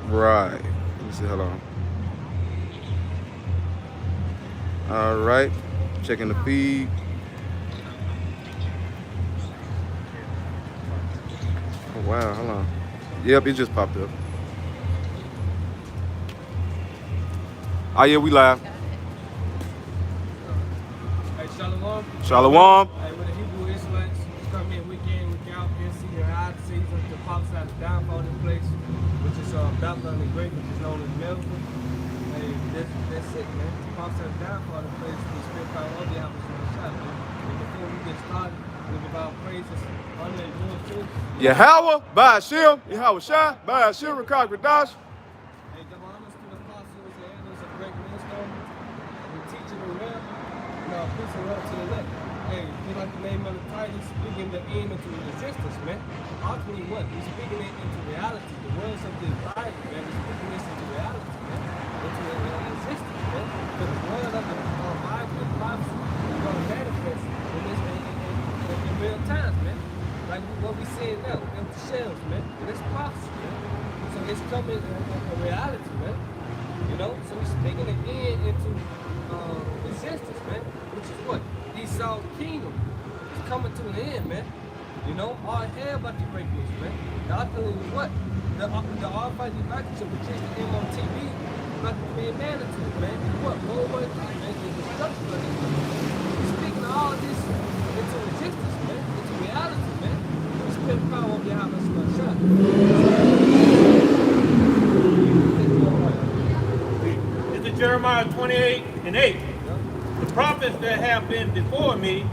Right. Let me see. Hold on. All right. Checking the feed. Oh, wow. Hold on. Yep, it just popped up. Oh, yeah, we live. Hey, Shalom. Shalom. Hey, when the Hebrew Israelites come in week in, week out, in season, out of season, to prophesy the downfall of this place, which is Babylon the Great, which is known as Melville. Hey, that's it, man. To prophesy the downfall of the place, we spend power over the house on the shot, man. And before we get started, we give our praises, honor, and glory to Yahweh, Ba'ashim, Yahweh Shai, Ba'ashim, Rakak Radash. hey, give honors to the apostles and elders of great wisdom, the teaching the realm, and our peace and love to the elect. Hey, just like the name of the title, speaking the end into existence, man. Ultimately, what? We're speaking it into reality. The words of this Bible, man. We're speaking this into reality, man. Into existence, man. Because the word of the Bible and prophecy is going to manifest in this in real times, man. Like what we see now, empty shells, man. And it's prophecy, man. So it's coming in reality, man. You know, so we're speaking again into existence, man. Which is what? Esau's kingdom is coming to an end, man. You know, all hell about to break loose, man. The ultimately what? The Almighty Microchip, which is the MOTV, about to be a manatee, man. And what? World War III, man. The destruction of it. We're speaking all this into existence, man. Into reality, man. We spend power over your house on shot. This is Jeremiah 28 and 8. The prophets that have been before me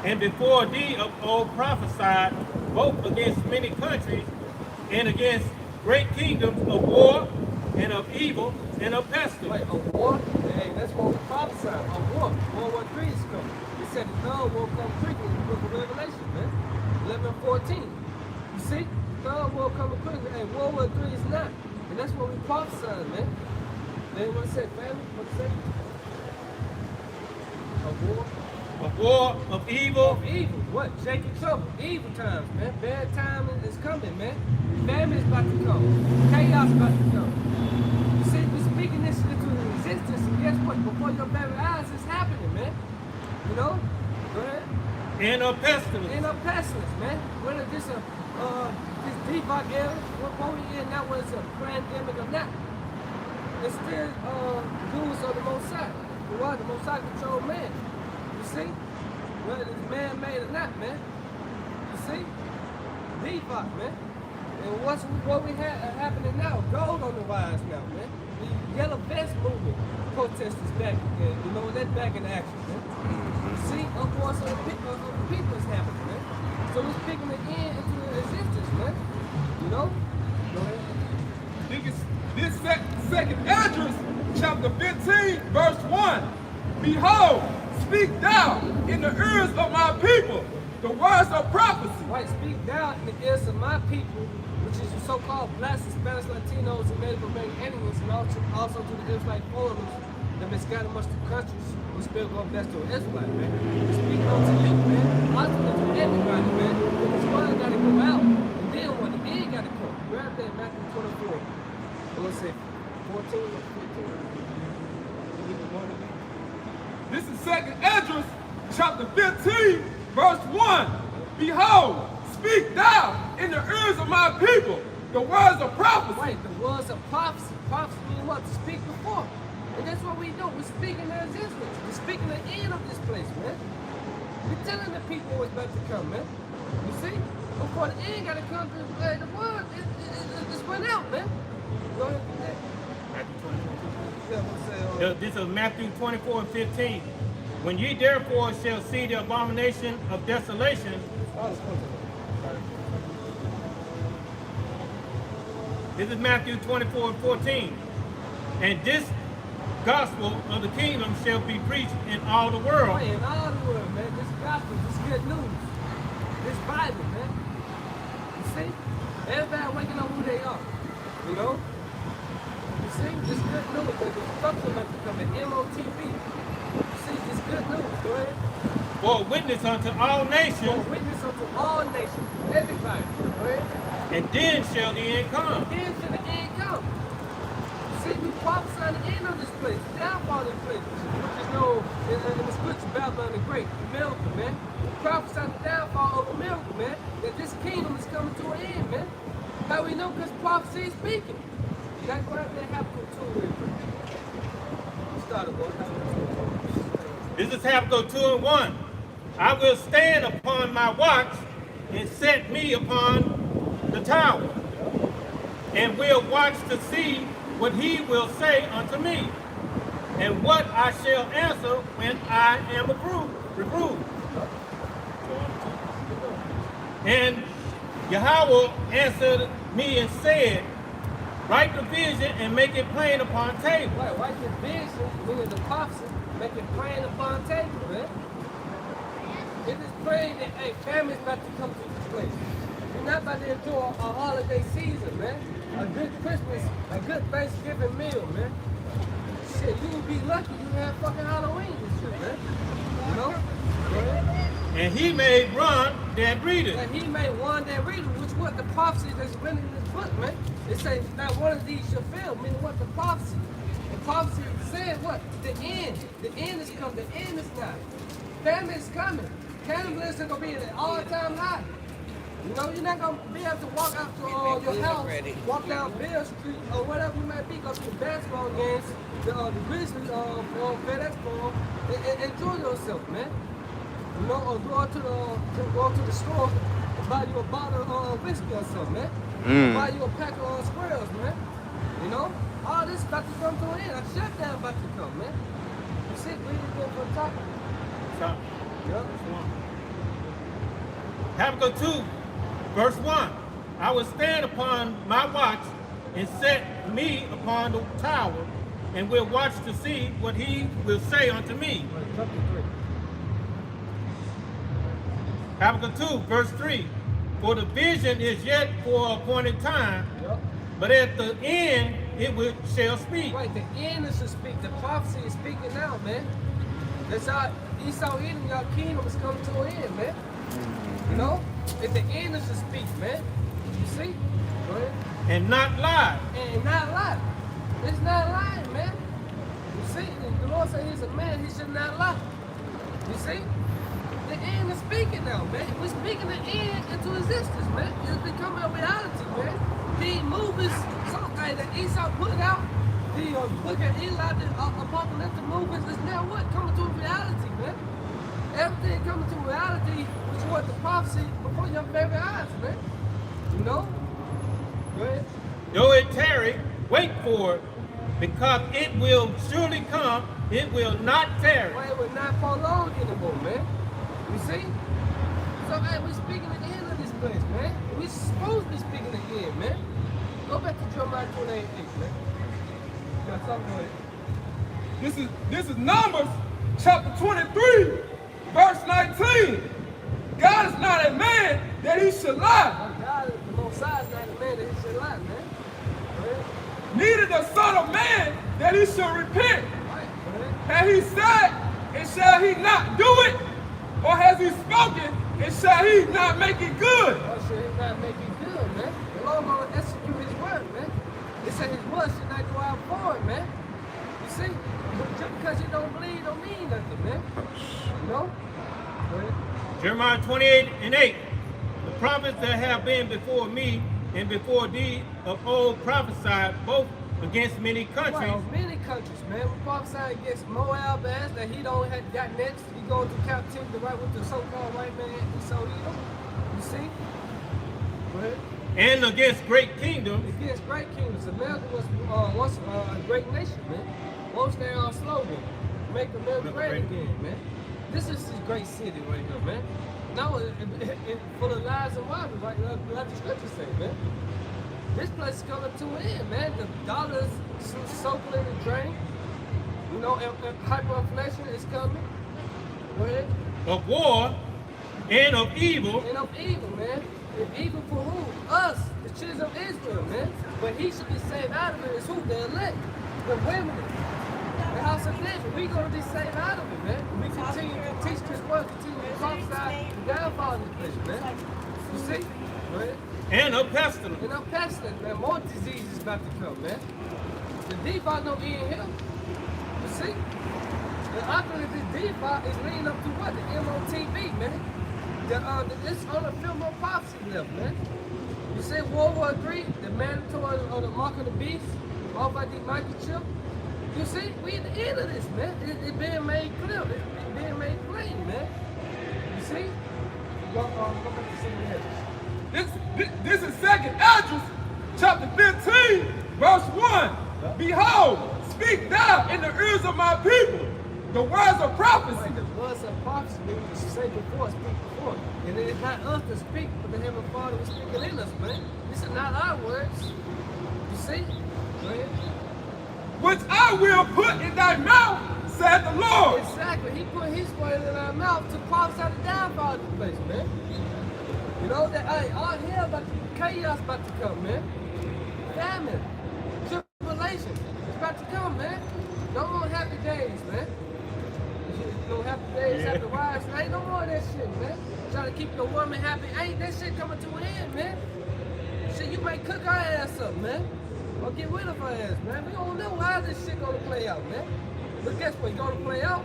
and before thee of old prophesied both against many countries and against great kingdoms of war and of evil and of pestilence. Wait, a war? Hey, that's what we prophesied. A war. World War III is coming. He said the third will come quickly in the book of Revelation, man. 11:14. You see? Third will come quickly. Hey, World War III is not. And that's what we prophesied, man. Then what say, family? What say? A war? A war of evil. Of evil. What? Shaking trouble. Evil times, man. Bad time is coming, man. Famine is about to come. Chaos about to come. You see, we're speaking this into existence, and guess what? Before your very eyes, it's happening, man. You know? Go ahead. And of pestilence. In a pestilence, man. Whether this this debuck era, what we in now, whether it's a pandemic or not, it's still rules of the Most High. The what? The Most High control man. You see? Whether it's man-made or not, man. You see? Debuck, man. And what we have happening now? Gold on the rise now, man. The yellow vest movement protesters back again. You know, that's back in action, man. You see, of course, the people is happening, man. So we're speaking again into existence, man. You know? Go ahead. This second Esdras, chapter 15, verse 1. Behold, speak thou in the ears of my people the words of prophecy. Right, speak down in the ears of my people, which is the so-called blacks, Spanish, Latinos, and Native American Indians, and also to the Israelite foreigners that misguided much to countries who still go best to Israelite, man. Speak unto you, man. Ultimately to everybody, man. This word gotta go out, and then when the end gotta come. Grab that Matthew 24. Let's say 14 or 15. This is second Esdras, chapter 15, verse 1. Behold, speak thou in the ears of my people the words of prophecy. Right, the words of prophecy. Prophecy means what? To speak before. And that's what we do. We're speaking their existence. We're speaking the end of this place, man. We're telling the people what's about to come, man. You see? Before the end gotta come, the word it's went out, man. Go ahead and do that. Yeah, we'll say, This is Matthew 24 and 15. When ye therefore shall see the abomination of desolation, this is Matthew 24 and 14. And this gospel of the kingdom shall be preached in all the world. right, in all the world, man. This gospel, this good news. This Bible, man. You see? Everybody waking up who they are. You know? You see? This good news. There's instruction about to come in MOTV. You see? This good news. Go ahead. For a witness unto all For nations, witness unto all nations. Everybody. Go ahead. and then shall the end come. Then to the end come. prophesying the end of this place, the downfall of this place, which is known in the scripture, Babylon the Great, America, man. Prophesying the downfall of America, man, that this kingdom is coming to an end, man. How we know? Because prophecy is speaking. That's why they have to do it. Start it, boy. This is Habakkuk 2:1. I will stand upon my watch and set me upon the tower, and will watch to see what he will say unto me, and what I shall answer when I am reproved. And Yahweh answered me and said, write the vision and make it plain upon table. Right, write the vision, meaning the prophecy, make it plain upon table, man. It is plain that, hey, family's about to come to this place. You're not about to enjoy a holiday season, man. A good Christmas, a good Thanksgiving meal, man. Shit, you would be lucky you have fucking Halloween this year, man. You know? Go ahead. And he may run that read it. And he made one that read it, which what the prophecy that's written in this book, man. It says, now one of these shall fail, meaning what the prophecy. The prophecy said what? The end. The end is coming. The end is not. Famine is coming. Cannibalism is going to be at an all-time high. You know, you're not going to be able to walk out to your house, walk down Beale Street, or whatever you might be, go to the basketball games, the Grizzlies, FedEx Forum, and enjoy yourself, man. You know, or go to the store and buy you a bottle of whiskey or something, man. Buy you a pack of squirrels, man. You know, all this about to come to an end. A shutdown about to come, man. You see, we didn't get from top. Stop. Yep. Habakkuk 2, verse 1. I will stand upon my watch and set me upon the tower, and will watch to see what he will say unto me. Chapter 3. Habakkuk 2, verse 3. For the vision is yet for a appointed time, Yep. but at the end shall speak. Right, the end is to speak. The prophecy is speaking now, man. That's how Esau Edom, your kingdom is coming to an end, man. You know? At the end is to speak, man. You see? Go ahead. And not lie. And not lie. It's not lying, man. You see? The Lord said he's a man, he should not lie. You see? The end is speaking now, man. We're speaking the end into existence, man. It's becoming a reality, man. The movies, something that Esau put out, the book of Eli, the apocalyptic movies, is now what? Coming to reality, man. Everything coming to reality, which was the prophecy before your very eyes, man. You know? Go ahead. Though it tarry, wait for it, because it will surely come, it will not tarry. Well, it will not prolong anymore, man. You see? So, hey, we're speaking at the end of this place, man. We're supposed to be speaking at the end, man. Go back to Jeremiah 28:8, man. You got something on it. This is Numbers chapter 23, verse 19. God is not a man that he should lie, God, the Most High is not a man that he should lie, man. Go ahead. neither the Son of Man that he should repent. Right, go ahead. Has he said, and shall he not do it? Or has he spoken, and shall he not make it good? Oh, shit, he's not making good, man. The Lord gonna execute his word, man. It said his word should not go out forward, man. You see? Just because you don't believe don't mean nothing, man. You know? Go ahead. Jeremiah 28:8. The prophets that have been before me and before thee of old prophesied both against many countries. Well, many countries, man. We prophesied against Moab as that he don't have got next. He goes to captivity right with the so-called white man Esau Edom. You see? Go ahead. And against great kingdoms, Against great kingdoms. America was once a great nation, man. Once their slogan, make America great again, man. This is this great city right here, man. Now it full of lies and wonders, like the scriptures say, man. This place is coming to an end, man. The dollar is soaking in the drain. You know, and hyperinflation is coming. Go ahead. of war and of evil, And of evil, man. And evil for who? Us, the children of Israel, man. But he should be saved out of it is who? The elect. The women. The house of David. We're going to be saved out of it, man. We continue to teach this word, continue to prophesy the downfall of this place, man. You see? Go ahead. and of pestilence. And I'm pestilence, man. More disease is about to come, man. The default no end here. You see? The author of this default is leading up to what? The MOTB, man. It's on the film of prophecy left, man. You see World War III, the mandatory or the mark of the beast, all by the microchip. You see, we at the end of this, man. It's being made clear. It's being made plain, man. You see? Go back to some address. This is second address, chapter 15, verse 1. Behold, speak thou in the ears of my people the words of prophecy. Right, the words of prophecy, we would say before, speak before. And it is not us to speak, but the Heavenly Father was speaking in us, man. These are not our words. You see? Go ahead. Which I will put in thy mouth, said the Lord. Exactly. He put his word in our mouth to prophesy the downfall of the place, man. You know that all hell about to, chaos about to come, man. Famine, tribulation, it's about to come, man. No more happy days, man. No happy days, happy wives. Ain't no more of that shit, man. Trying to keep your woman happy. Ain't that shit coming to an end, man. Shit, you may cook our ass up, man. Or get rid of our ass, man. We don't know how this shit gonna play out, man. But guess what? It's gonna play out.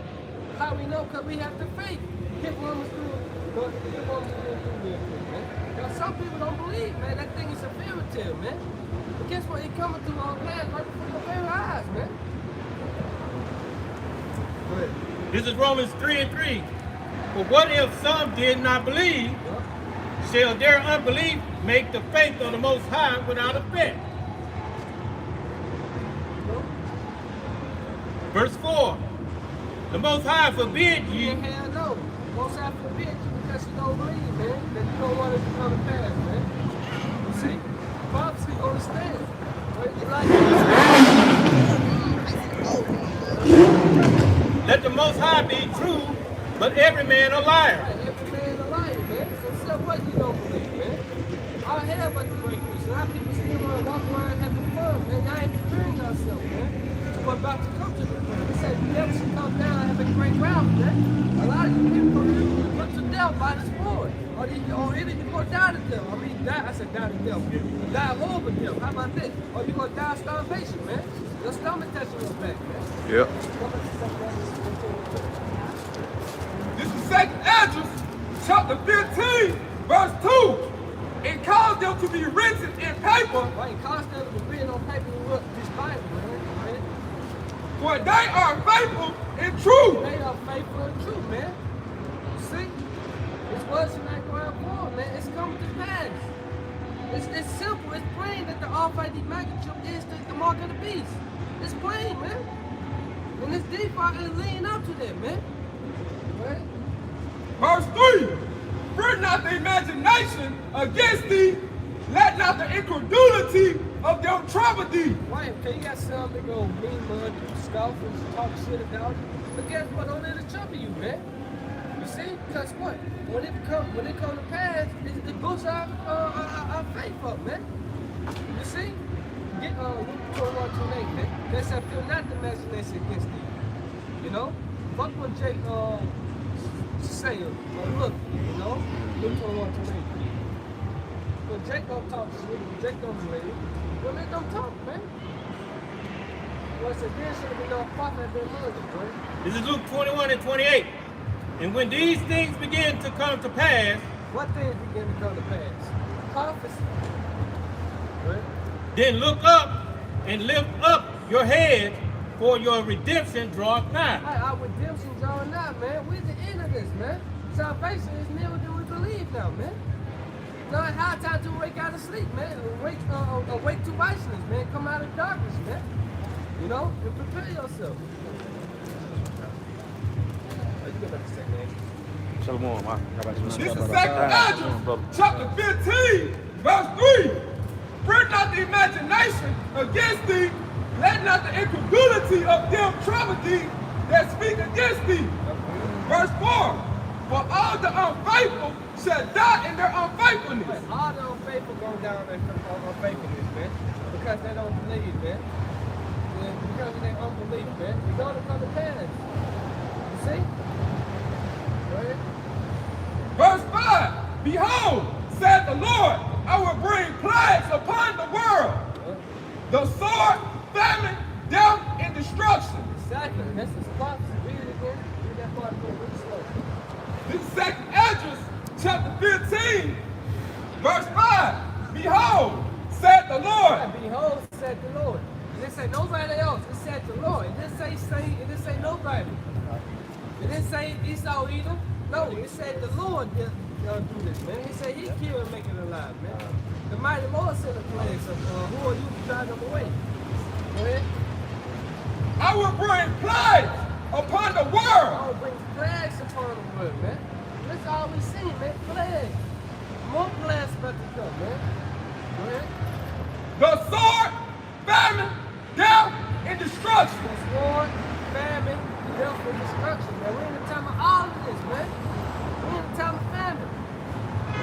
How we know? Because we have the faith. Get women through real quick, man. Now, some people don't believe, man. That thing is a fairy tale, man. But guess what? It coming through our path right before your very eyes, man. Go ahead. This is Romans 3:3. For what if some did not believe? Shall their unbelief make the faith of the Most High without effect? Verse 4. The Most High forbid ye. Hell no. Most High forbid you because you don't believe, man. That you don't want it to come to pass, man. You see? Prophecy gonna stand. Let the Most High be true, but every man a liar. Right, every man a liar, man. So what you don't believe, man? All hell about the great news. A lot of people still want to walk around having fun, man. Y'all ain't preparing yourself, man. We're about to come to the point. They said the devil should come down and have a great round, man. A lot of you people put to death by the sword. Or either you gonna die to death. I mean, die, I said die to death. Die of horrible death. How about this? Or you gonna die of starvation, man. Your stomach touching your back, man. Yep. This is second address, chapter 15, verse 2. It caused them to be written in paper. Right, constantly to be written on paper with this Bible, man. For they are faithful and true. They are faithful and true, man. You see? It's what's in that ground for, man. It's coming to pass. It's simple. It's plain that the Almighty Magnitude is the mark of the beast. It's plain, man. And this default is leading up to that, man. Right? Verse 3. Fear not the imagination against thee. Let not the incredulity of them trouble thee. Right, okay, you got some that go mean mud, scoff and talk shit about you. But guess what? Don't let it trouble you, man. You see? Because what? When it come to pass, it boosts our faith up, man. You see? Get Luke 21:28, man. They said, feel not the imagination against thee. You know? Fuck what Jake say or look, you know? Luke 21:28. But Jake don't talk shit, Jake don't believe it. Well, let them talk, man. Well, so there should be no prophet at their murder, right? This is Luke 21:28. And when these things begin to come to pass, What things begin to come to pass? Prophecy. Right? then look up and lift up your head, for your redemption draweth nigh. Our redemption drawing nigh, man. We're at the end of this, man. Salvation is nearer than we believe now, man. Now it's high time to wake out of sleep, man. Awake to righteousness, man. Come out of darkness, man. You know, and prepare yourself. Shalom, how about you? This is second address, chapter 15, verse 3. Fear not the imagination against thee. Let not the incredulity of them trouble thee that speak against thee. Verse 4. For all the unfaithful shall die in their unfaithfulness. But all the unfaithful go down in unfaithfulness, man. Because they don't believe, man. And because of their unbelief, man. It's going to come to pass. You see? Right? Verse 5. Behold, said the Lord, I will bring plagues upon the world. The sword, famine, death, and destruction. Exactly. That's his prophecy. Read it again. Read that part again. Read it slow. This is 2nd Esdras, chapter 15, verse 5. Behold, said the Lord. And behold, said the Lord. It didn't say nobody else. It said the Lord. It didn't say Saint. It didn't say nobody. It didn't say Esau Edom. No, it said the Lord did do this, man. He said he killed and make it alive, man. The mighty Lord sent a plague. So who are you to drive them away? Go ahead. I will bring plagues upon the world. I will bring plagues upon the world, man. That's all we see, man. Plagues. More plagues about to come, man. Go ahead. The sword, famine, death, and destruction. The sword, famine, death, and destruction, man. We're in the time of all of this, man. We're in the time of famine.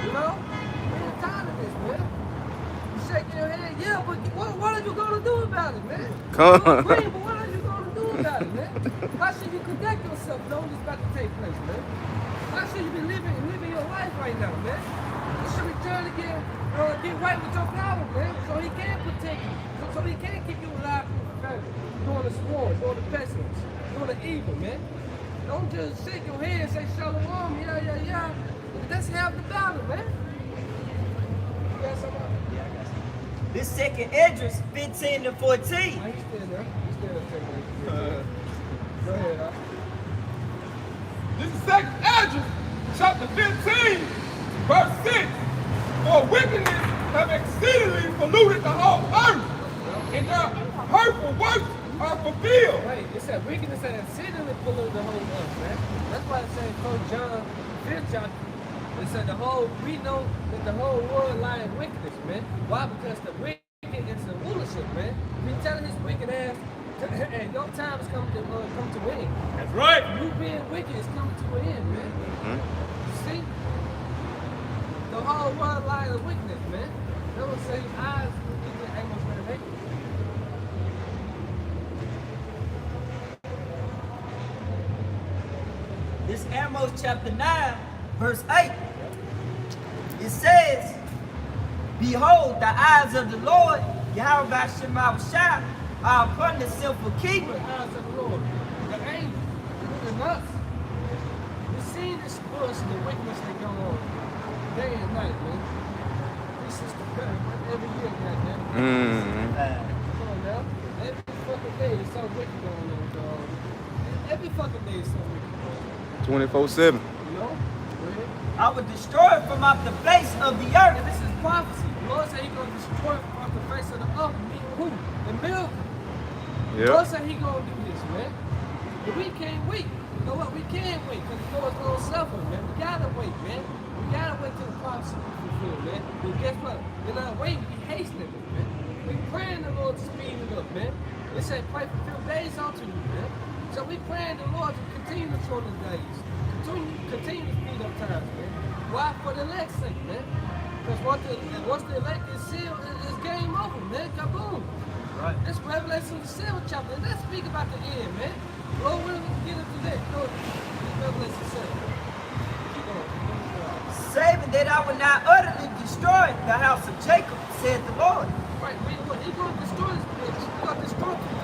You know? We're in the time of this, man. You shaking your head, yeah, but what are you going to do about it, man? Come You on. agree, but what are you going to do about it, man? How should you conduct yourself knowing this about to take place, man? How should you be living your life right now, man? You should be trying to get right with your power, man, so he can protect you, so he can keep you alive through the famine, during the sword, during the pestilence, during the evil, man. Don't just shake your head and say shalom, yeah. That's half the battle, man. You got something? Yeah, I got you. This 2nd Esdras 15 to 14. He's still there. He's still there. Go ahead, huh? This is 2nd Esdras, chapter 15, verse 6. For wickedness have exceedingly polluted the whole earth, and their hurtful works are fulfilled. Right, it said wickedness had exceedingly polluted the whole earth, man. That's why it said 1 John 5th chapter. It said we know that the whole world lies in wickedness, man. Why? Because the wicked is the rulership, man. We telling his wicked ass, hey, your time is coming to an end. That's right. You being wicked is coming to an end, man. You see? The whole world lies in wickedness, man. That would say eyes ain't much better make it. This Amos chapter 9, verse 8. It says, behold, the eyes of the Lord, Yahweh Shemawashah, are upon the sinful kingdom. The eyes of the Lord, the angels, the nuts. We've seen this bullshit, the wickedness that go on day and night, man. This is the better every year, goddamn. Come on now. Every fucking day is so wicked going on, dog. Every fucking day is so wicked going on. 24/7. You know? Go ahead. I will destroy it from off the face of the earth. And this is prophecy. The Lord said He's going to destroy it off the face of the earth. Meaning who? The miracle. The Lord said He's going to do this, man. But we can't wait. You know what? We can't wait because the Lord's going to suffer, man. We got to wait, man. We got to wait till the prophecy is fulfilled, man. But guess what? We're not waiting. We're hastening it, man. We're praying the Lord to speed it up, man. They say pray for 2 days unto you, man. So we praying the Lord to continue to shorten the days. Continue to speed up times, man. Why? For the elect's sake, man. Because once the elect is sealed, it's game over, man. Kaboom. Right. That's Revelation the 7th chapter. And let's speak about the end, man. Lord, we're going to get into that. No, Revelation 7. Keep going. Saving that I will not utterly destroy the house of Jacob, said the Lord. Right, he's going to destroy this bitch. He's going to destroy people.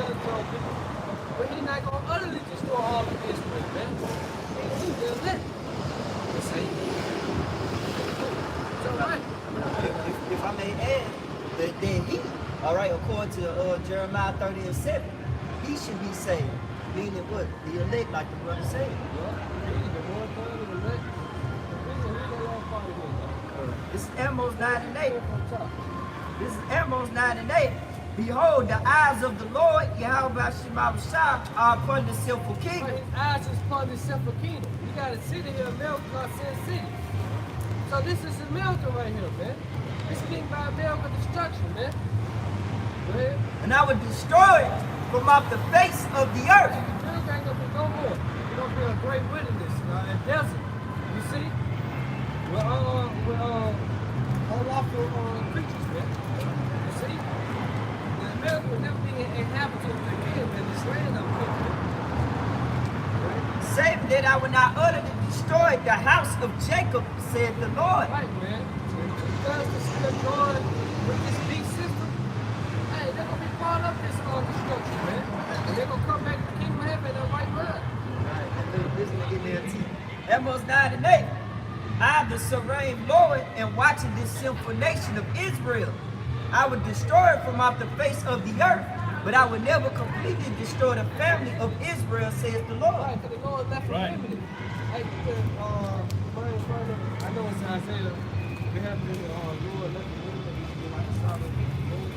But he's not going to utterly destroy all of Israel, man. He's the elect. You see? So, right. If I may add, that he, all right, according to Jeremiah 30:7, he should be saved. Meaning what? The elect, like the brother said. This is Amos 9:8. This is Amos 9:8. Behold, the eyes of the Lord, Yahweh Shemawashah, are upon the sinful kingdom. His eyes is upon the sinful kingdom. You got a city here, America, Sin City. So this is America right here, man. It's king by America destruction, man. Go ahead. And I will destroy it from off the face of the earth. America ain't gonna be no more. It's gonna be a great wilderness, a desert. You see? We're unlawful creatures, man. You see? The America will never be inhabited again in this land of people. Saving that I will not utterly destroy the house of Jacob, said the Lord. Right, man. Because the still going with this beast system, hey, they're gonna be part of this destruction, man. Amos 9 and 8. I, the sovereign Lord, am watching this sinful nation of Israel. I would destroy it from off the face of the earth, but I would never completely destroy the family of Israel, says the Lord. Right, because the Lord left Right. remedy. Like, I know it's Isaiah. We have the Lord left remedy. Like a solid Lord.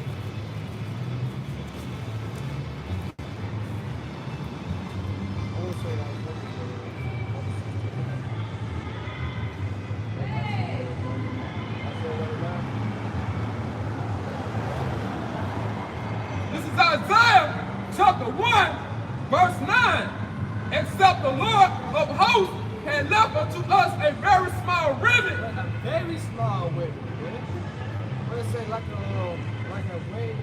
I won't say that. This is Isaiah chapter 1, verse 9. Except the Lord of hosts had left unto us a very small remnant. Like a very small wave, man. What it say, like a wave,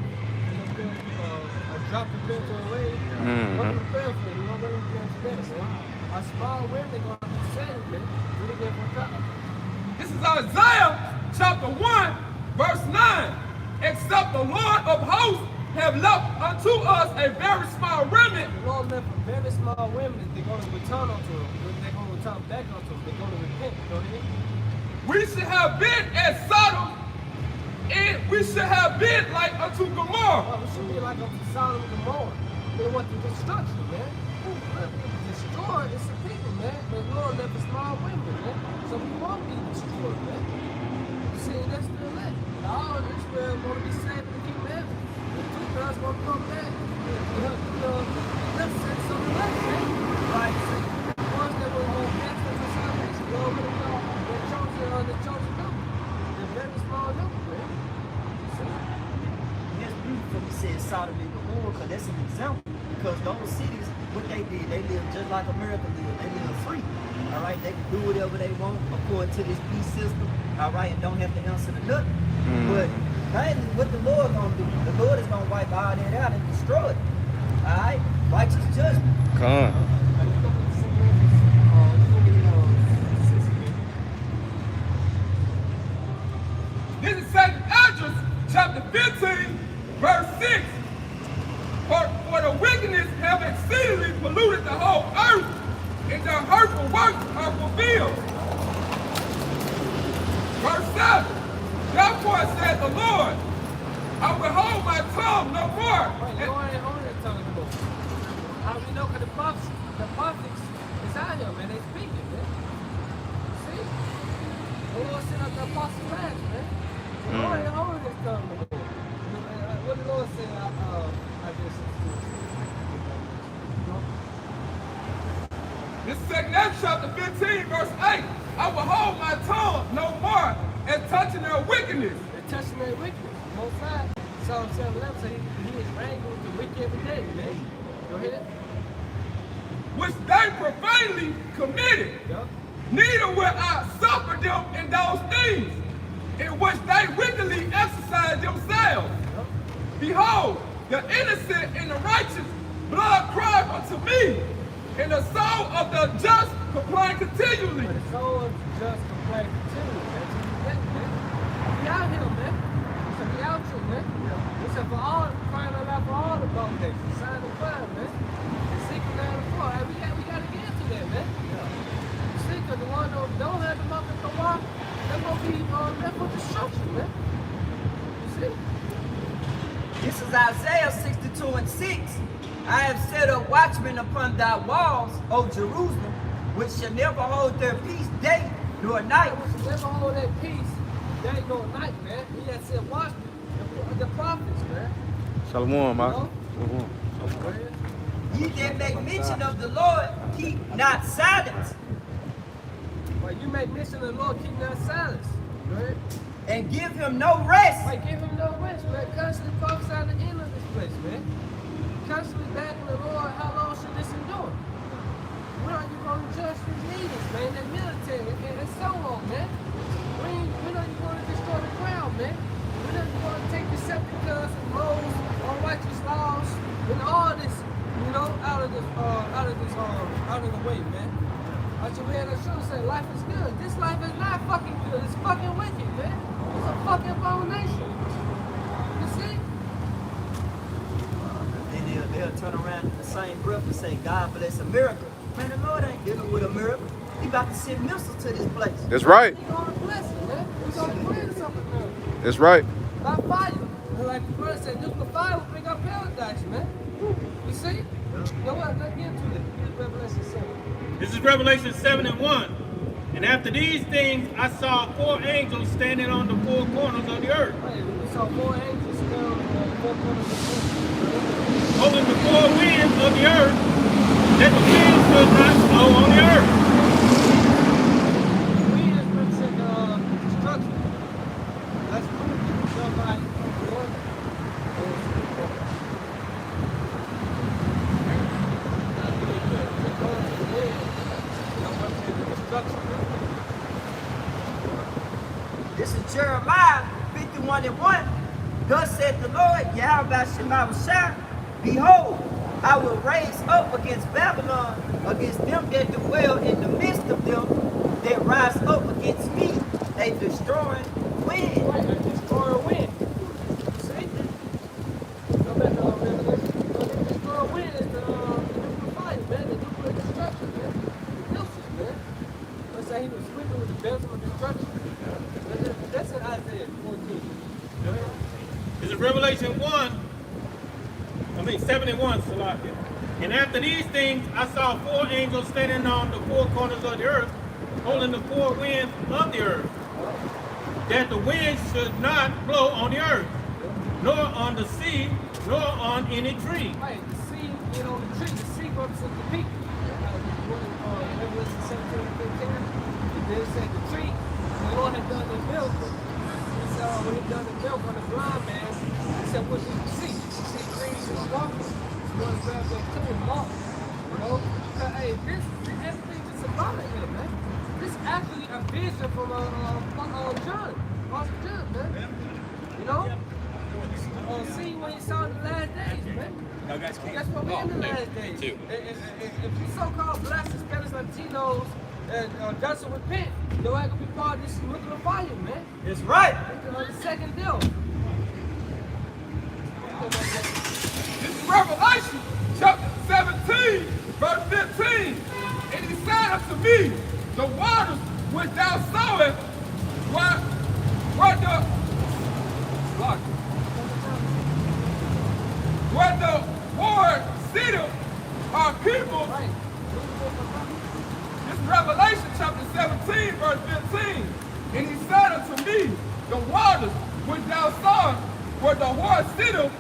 a drop compared to a wave. What do you prepare for? You know what you prepare for that? So a small wave, they're going to be saved, man. Really get for God. This is Isaiah chapter 1, verse 9. Except the Lord of hosts have left unto us a very small remnant. The Lord left a very small women. They're going to return unto him. They're going to return back unto him. They're going to repent. Go ahead. We should have been as Sodom, and we should have been like unto Gomorrah. Well, we should be like a Sodom and Gomorrah. They want the destruction, man. Destroy is the people, man. But the Lord left a small women, man. So we won't be destroyed, man. You see, that's still that. All of Israel going to be saved in the kingdom of heaven. The two girls going to come back. Let's say something like that. Right. The ones that were access to salvation, they already know the chosen number. They're very small number, man. See? That's beautiful. He said Sodom and Gomorrah, because that's an example. Because those cities, what they did, they lived just like America lived. They lived free. All right, they can do whatever they want according to this peace system. All right, and don't have to answer to nothing. But mainly, what the Lord gonna do? The Lord is gonna wipe all that out and destroy it. All right, righteous judgment. Come. This is 2nd Esdras chapter 15, verse 6. For the wickedness have exceedingly polluted the whole earth, and their hurtful works are fulfilled. Verse 7. Therefore said the Lord, I will hold my tongue no more. Wait, you ain't holding that tongue anymore. How we know? Because the prophets is out here, man. They speaking, man. See? The Lord sent out the apostles last, man. The Lord ain't holding this tongue anymore. What the Lord said, I just This is 2nd Esdras chapter 15, verse 8. I will hold my tongue no more as touching their wickedness. they're touching their wickedness. Most High, Psalm 7:11 says he is angry with the wicked every day, man. Go ahead. Which they profanely committed. Yup. Neither will I suffer them in those things in which they wickedly exercise themselves. Yup. Behold, the innocent and the righteous blood cried unto me, and the soul of the just complained continually. But the soul of the just complain continually, man. Be out here, man. So be out here, man. He said for all, crying out for all the abominations, sign of crime, man. And seeking down the floor. Hey, we got to get into that, man. You see, because the one that don't have the mouth of the walk, they're going to be left for destruction, man. You see? This is Isaiah 62 and 6. I have set up watchmen upon thy walls, O Jerusalem, which shall never hold their peace day nor night. We should never hold that peace day nor night, man. He had said, watch the prophets, man. Shalom, man. No? Shalom. Ye that make mention of the Lord, keep not silence, But you make mention of the Lord, keep not silence. Right? and give him no rest. Like, give him no rest, man. Constantly prophesying the end of this place, man. Constantly begging the Lord, how long should this endure? When are you going to judge these leaders, man? The military, and so on, man. When are you going to destroy the ground, man? When are you going to take the Decepticons and roles on righteous laws and all this, you know, out of the way, man? I should read that show and say, life is good. This life is not fucking good. It's fucking wicked, man. It's a fucking abomination. You see? Then they'll turn around in the same breath and say, God bless America. Man, the Lord ain't dealing with America. He about to send missiles to this place. That's right. He gonna bless it, man. He's gonna bring something now. That's right. By fire. And like the brother said, nuclear fire will bring up paradise, man. You see? You know what? Let's get into it. Here's Revelation 7. This is Revelation 7:1. And after these things, I saw 4 angels standing on the 4 corners of the earth, Hey, we saw 4 angels down on the 4 corners of the earth. holding the 4 winds of the earth, that the wind should not blow on the earth. Wind represent destruction. That's done by the Lord. This is Jeremiah 51:1. Thus said the Lord, Yahweh Shemawashah, behold, I will raise up against Babylon, against them that dwell in the midst of them, that rise up against me, a destroying wind. Right, a destroyer wind. See? Go back to Revelation. The destroyer wind is the nuclear fire, man. The nuclear destruction, man. The missiles, man. Let's say he was sweeping with the bells of destruction. That's in Isaiah 14. This is Revelation 7:1, Salakia. And after these things, I saw 4 angels standing on the 4 corners of the earth, holding the 4 winds of the earth, that the wind should not blow on the earth, nor on the sea, nor on any tree. Right, the sea, you know, the tree, the sea represents the people. Revelation 17:15, and then it said the tree, the Lord had done the miracle. He said, when he done the miracle on the blind man, he said, what did you see? You see trees and walking. You want to grab that tree and walk. You know? Hey, this everything is symbolic here, man. This is actually a vision from John, Apostle John, man. You know? See when you saw the last days, man. No, guys, come on. That's what we're in the last days. Two. If you so-called blacks, Hispanics, Latinos, doesn't repent, they're going to be part of this nuclear fire, man. That's right. It's the second deal. This is Revelation chapter 17, verse 15. And he said unto me, the waters which thou sawest where the word sitteth are people. Right. This is Revelation chapter 17, verse 15. And he said unto me, the waters which thou sawest where the word sitteth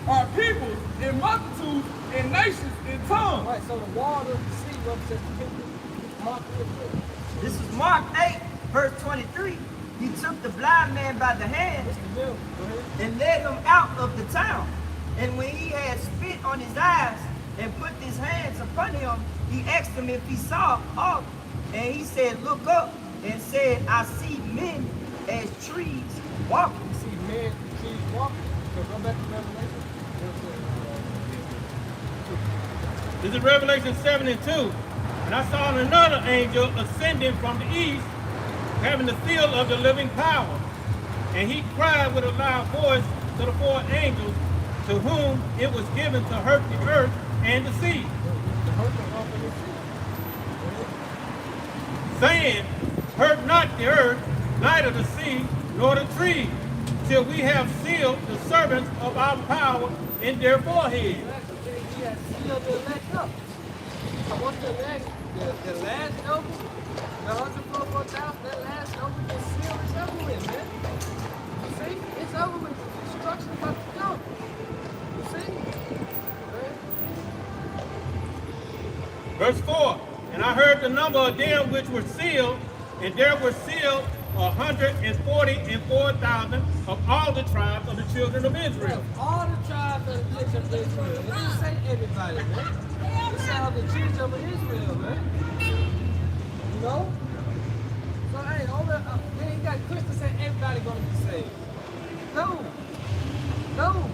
are peoples in multitudes and nations in tongues. Right, so the water, the sea represents the people. Mark 15. This is Mark 8, verse 23. He took the blind man by the hand It's the middle. Go ahead. and led him out of the town. And when he had spit on his eyes and put his hands upon him, he asked him if he saw aught. And he said, look up, and said, I see men as trees walking. You see men, trees walking. So go back to Revelation. This is Revelation 7:2. And I saw another angel ascending from the east, having the seal of the living power. And he cried with a loud voice to the 4 angels, to whom it was given to hurt the earth and the sea, The hurt the off of the sea. saying, hurt not the earth, neither the sea, nor the trees, till we have sealed the servants of our power in their foreheads. He has sealed the elect up. So what's the last number? The 144,000, that last number gets sealed. It's over with, man. You see? It's over with. The destruction about to come. You see? Right? Verse 4, and I heard the number of them which were sealed, and there were sealed 144,000 of all the tribes of the children of Israel. All the tribes of the children of Israel. It didn't say everybody, man. It said all the children of Israel, man. You know? So, hey, then you got Christians saying everybody gonna be saved. No. No.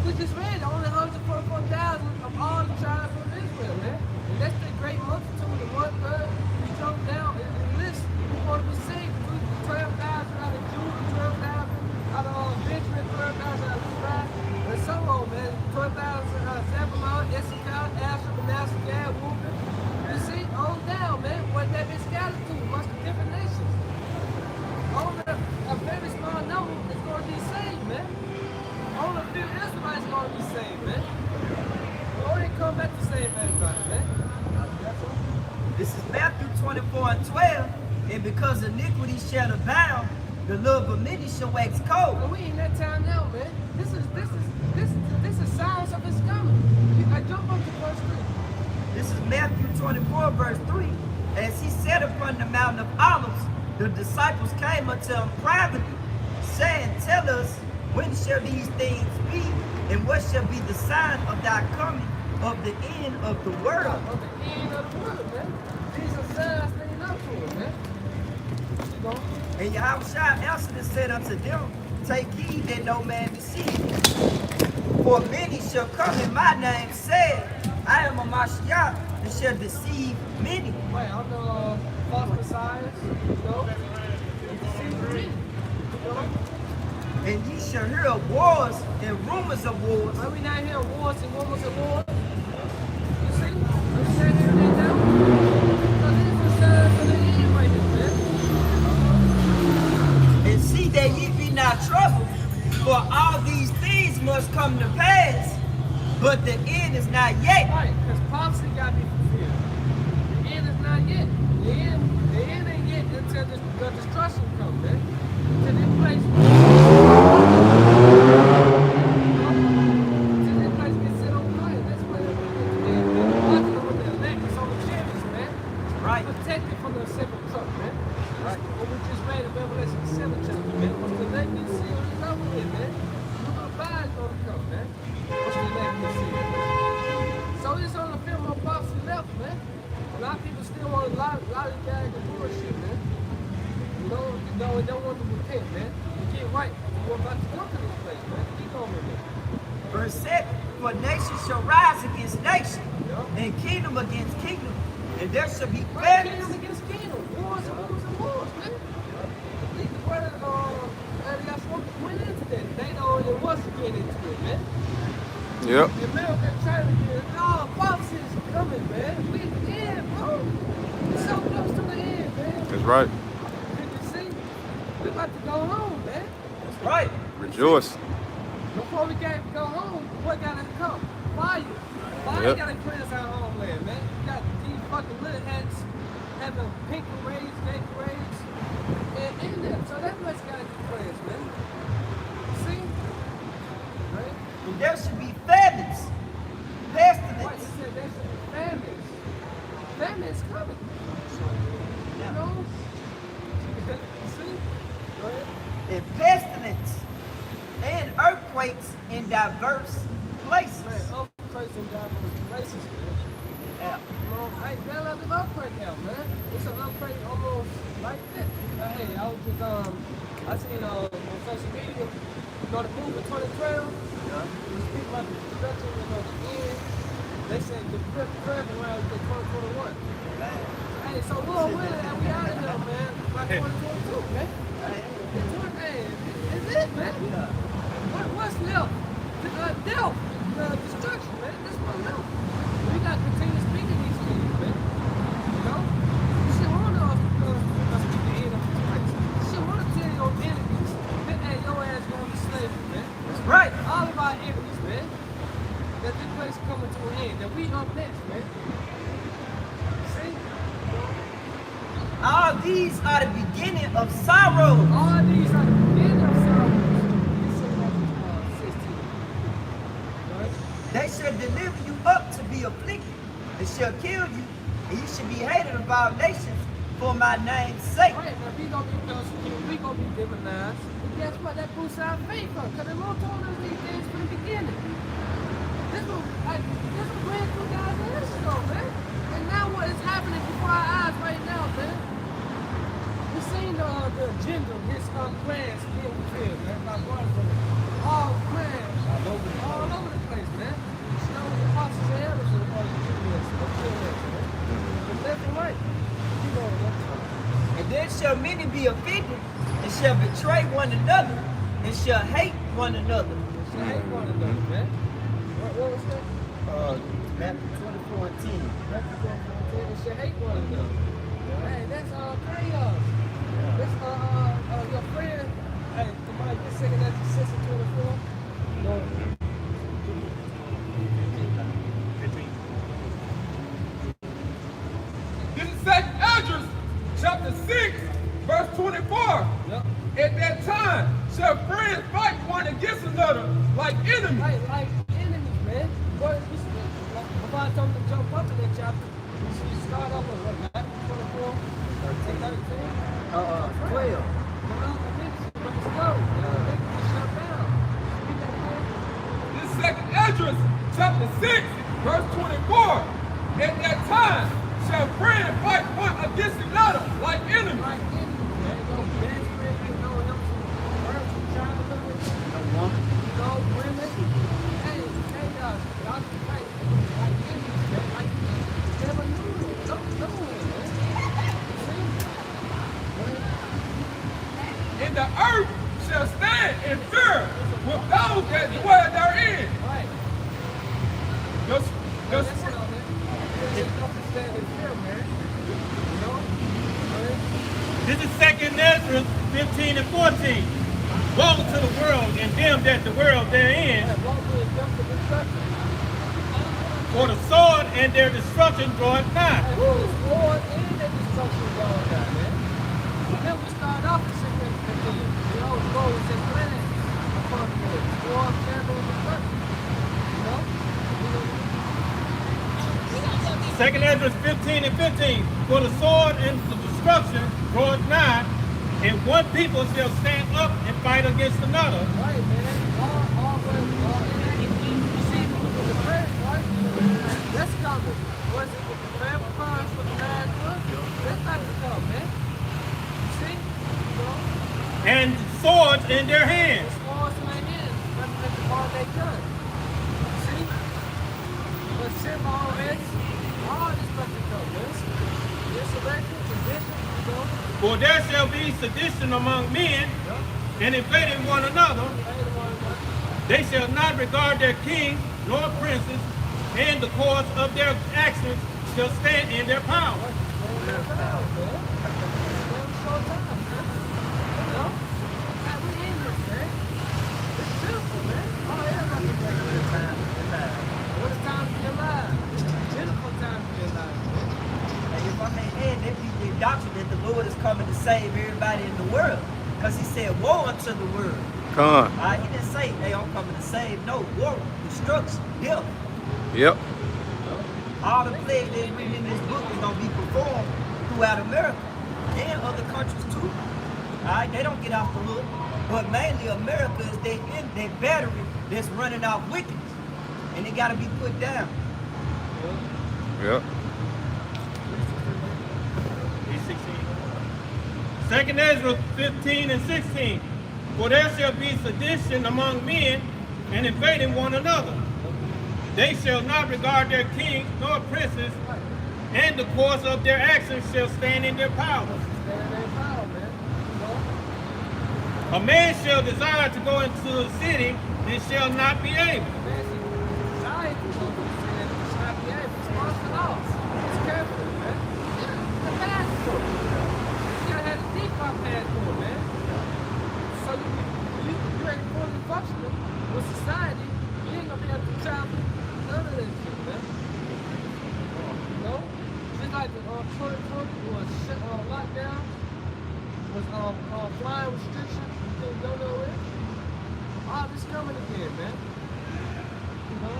We just read only 144,000 of all the tribes of Israel, man. And that's the great multitude, the 1/3. We jump down in the list. We want to be saved. 12,000 out of Judah, 12,000 out of Benjamin, 12,000 out of Levi, and so on, man. 12,000 out of Zebulon, Issachar, Asher, Manasseh, Gad, Reuben. You see, on down, man. What that is 24 and 12, and because iniquity shall abound, the love of many shall wax cold. But we ain't that time now, man. This is signs of his coming. I jump up to verse 3. This is Matthew 24, verse 3. As he sat upon the mountain of Olives, the disciples came unto him privately, saying, Tell us, when shall these things be, and what shall be the sign of thy coming, of the end of the world? Of the end of the world, man. These are signs leading up to it, man. You know? And Yahushua answered and said unto them, Take heed that no man deceive you. For many shall come in my name, saying, I am a Mashiach, and shall deceive many. Wait, I'm the false messiahs, you know? And deceive many, you know? And ye shall hear of wars and rumors of wars. Are we not hearing wars and rumors of wars? You see? Are we not hearing that now? Because these are signs of the end right here, man. And see that ye be not troubled, for all these things must come to pass, but the end is not yet. Right, because prophecy got to be fulfilled. The end is not yet. The end ain't yet until the destruction comes, man. Until this place gets set on fire. That's what they're watching over the electrics on the chariots, man. Right. Protected from the seventh truck, man. Right. What we just read in Revelation 7 chapter, man. Once the elect get sealed, it's over with, man. Look how bad it's gonna come, man. Once the elect get sealed. So it's on the film of prophecy left, man. A lot of people still want to lollygag and bullshit, man. You know, they don't want to repent, man. You get right. We're about to come to this place, man. Keep on with it. Verse 7, For nation shall rise against nation, and kingdom against kingdom, and there shall be Right, kingdom famines. against kingdom. Wars and wars and wars, man. These brothers, went into that. They know it was to get into it, man. Yep. America trying to get prophecy is coming, man. We at the end, bro. It's so close to the end, man. That's right. Did you see? We're about to go home, man. That's right. Rejoice. Before we got to go home, what got to come? Fire. Fire Yep. got to cleanse our homeland, man. You got these fucking little hats having pink parades, gay parades, and in there. So that place got to get cleansed, man. See? Right? And there should be famines, Right, pestilence, he said there should be famines. Famines coming. You know? See? Go ahead. and pestilence, and earthquakes in diverse places. Man, earthquakes in diverse places, man. Yeah. You know, hey, man, let the earthquake out, man. It's an earthquake almost like that. Hey, I was just, I seen on social media, you know, the movie 2012, we speak about the destruction, you know, the end. They said the first around the 2021. Hey, so we're on winning and we out of here, man. By 2022, man. Hey, it's it, man. What's left? Death. Destruction, man. That's what's left. We got to continue speaking these things, man. You know? You should want to speak the end of this place. You should want to tell your enemies that, hey, your ass going to slavery, man. That's right. All of our enemies, man. That this place is coming to an end. That we up next, man. See? All these are the beginning of sorrow. All these are the beginning of sorrows. You see that 16. Right? They shall deliver you up to be afflicted, and shall kill you, and you shall be hated of all nations for my name's sake. Right, now we gonna be persecuted, we gonna be demonized. But guess what? That boosts our faith up. Because the Lord told us these things from the beginning. This was ran through God's years ago, man. And now what is happening before our eyes right now, man? We seen the agenda, his plans being fulfilled, man. My brothers, all plans, all over the place, man. You know, the apostles and elders are the Judaism, man. But left and right. You know what I'm talking. And then shall many be offended, and shall betray one another, and shall hate one another. They hate one another, man. What was that? Matthew 24 and 10. They should hate one another. Hey, that's chaos. That's your friend. Hey, somebody just second that to 6 and 24. No. This is 2nd Esdras, enemies. Like enemies, man. What we before I told them to jump up in that chapter, we start off with what, Matthew 24, 13. 12. Let's go. Shut down. Read that, man. This second Esdras, chapter 6, verse 24. At that time shall friend fight one against another like enemies. Like enemies, man. No best friend, ain't no help. Birds from China, no women. Hey, y'all can fight like enemies, man. Like never knew it. No, man. And the earth shall stand in fear with those that dwell therein. Right. Just That's it on it. There's nothing to stand in fear, man. You know? This is 2 Ezra 15 and 14. Woe to the world and them that the world therein, for the sword and their destruction draweth nigh. Who is Lord and the destruction going down, man? Then we start off with 2 Ezra 15. You know, the Lord was in plan upon the war, famine, and destruction. You know? 2 Ezra 15 and 15. For the sword and the destruction draweth nigh, and one people shall stand up and fight against another. Right, man. All you see, the prayer, right? That's coming. Was it with the family funds for the 9 months? That's not to come, man. You see? You know? And swords in their hands. It's swords in their hands. That's the part they done. You see? But simple already. All this stuff to come, man. Insurrection, tradition, you know? For there shall be sedition among men, and invading one another. They shall not regard their king nor princes, and the cause of their actions shall stand in their power. If I may add, they be the doctrine that the Lord is coming to save everybody in the world. Because he said, woe unto the world. Con. He didn't say, hey, I'm coming to save. No, war, destruction, death. Yep. All the plagues that's written in this book is going to be performed throughout America and other countries too. They don't get off the hook. But mainly America is that battery that's running off wickedness. And they got to be put down. Yep. 2 Ezra 15 and 16. For there shall be sedition among men, and invading one another. They shall not regard their kings nor princes, and the course of their actions shall stand in their power. A man shall desire to go into a city, and shall not be able. With society, you ain't gonna be able to travel none of that shit, man. You know? Just like the 2020 was lockdown, was flying restrictions, you couldn't go nowhere. All this coming again, man. You know?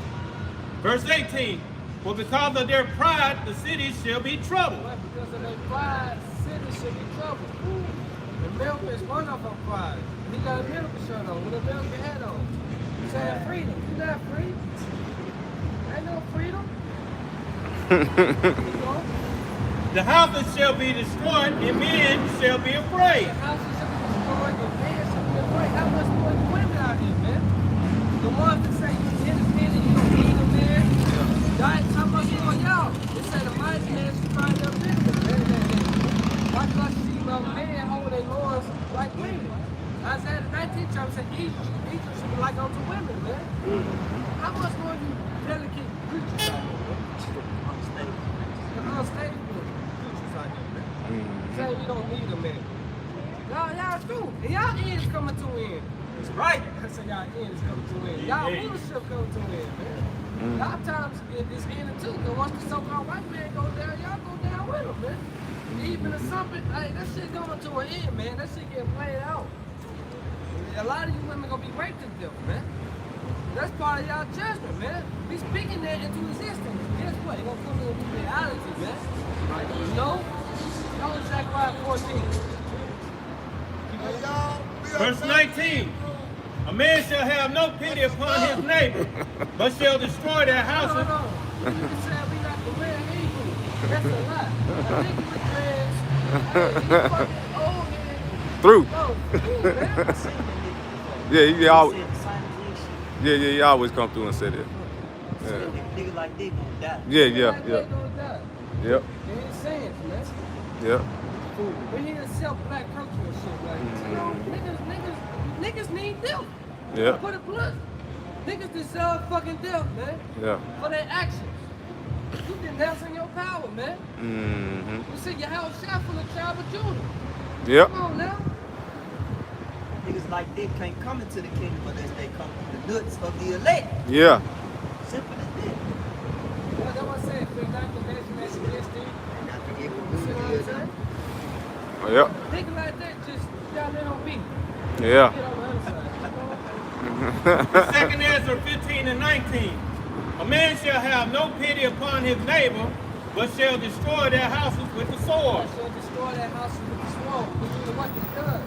Verse 18. For because of their pride, the city shall be troubled. Right, because of their pride, cities should be troubled. And Milton is one of them pride. He got a Milton shirt on with a Milton hat on. Saying freedom. You not free. Ain't no freedom. You know? The houses shall be destroyed, and men shall be afraid. The houses shall be destroyed, and men shall be afraid. How much more the women out here, man? The ones that say you're independent, you don't need them there. Right? How much more y'all? They say the mighty man should find their business. Why do I see a man hold their laws like women? Isaiah the 19th chapter said Egypt should be like unto women, man. How much more you delicate creatures out here, man? Unstable creatures out here, man. Saying you don't need a man. Y'all do. And y'all end is coming to an end. That's right. I said y'all end is coming to an end. Y'all rulership coming to an end, man. Y'all times it's ending too. Because once the so-called white man go down, y'all go down with him, man. Even if something, hey, that shit going to an end, man. That shit getting played out. A lot of you women gonna be raped to death, man. That's part of y'all judgment, man. We speaking that into existence. Guess what? It's gonna come into reality, man. Right? You know? Go to Zechariah 14. Verse 19. A man shall have no pity upon his neighbor, but shall destroy their houses. No. You can say we not the real Hebrew. That's a lie. I think with dreads. Hey, you fucking old man. Through. Oh, man. Yeah, he always, Said the same shit. yeah, he always come through and say that. Yeah. Niggas like they gonna die. Yeah. Like they gonna die. Yep. They ain't saying, man. Yep. We need to sell black culture and shit. Like, you know, niggas need them. Yeah. Put it blunt. Niggas deserve fucking death, man. Yeah. For their actions. You denouncing your power, man. Mm-hmm. You see your house shot from the tribe of Judah. Yep. Come on now. Niggas like they can't come into the kingdom unless they come through the nuts of the elect. Yeah. Simple as that. Well, that's what I said. If not the nation against thee. And I forget You what see what I'm saying? Oh, yep. Niggas like that just y'all let on me. Yeah. Get on the other side. Second Ezra 15 and 19. A man shall have no pity upon his neighbor, but shall destroy their houses with the sword. I shall destroy that house with the sword. Which is what it does.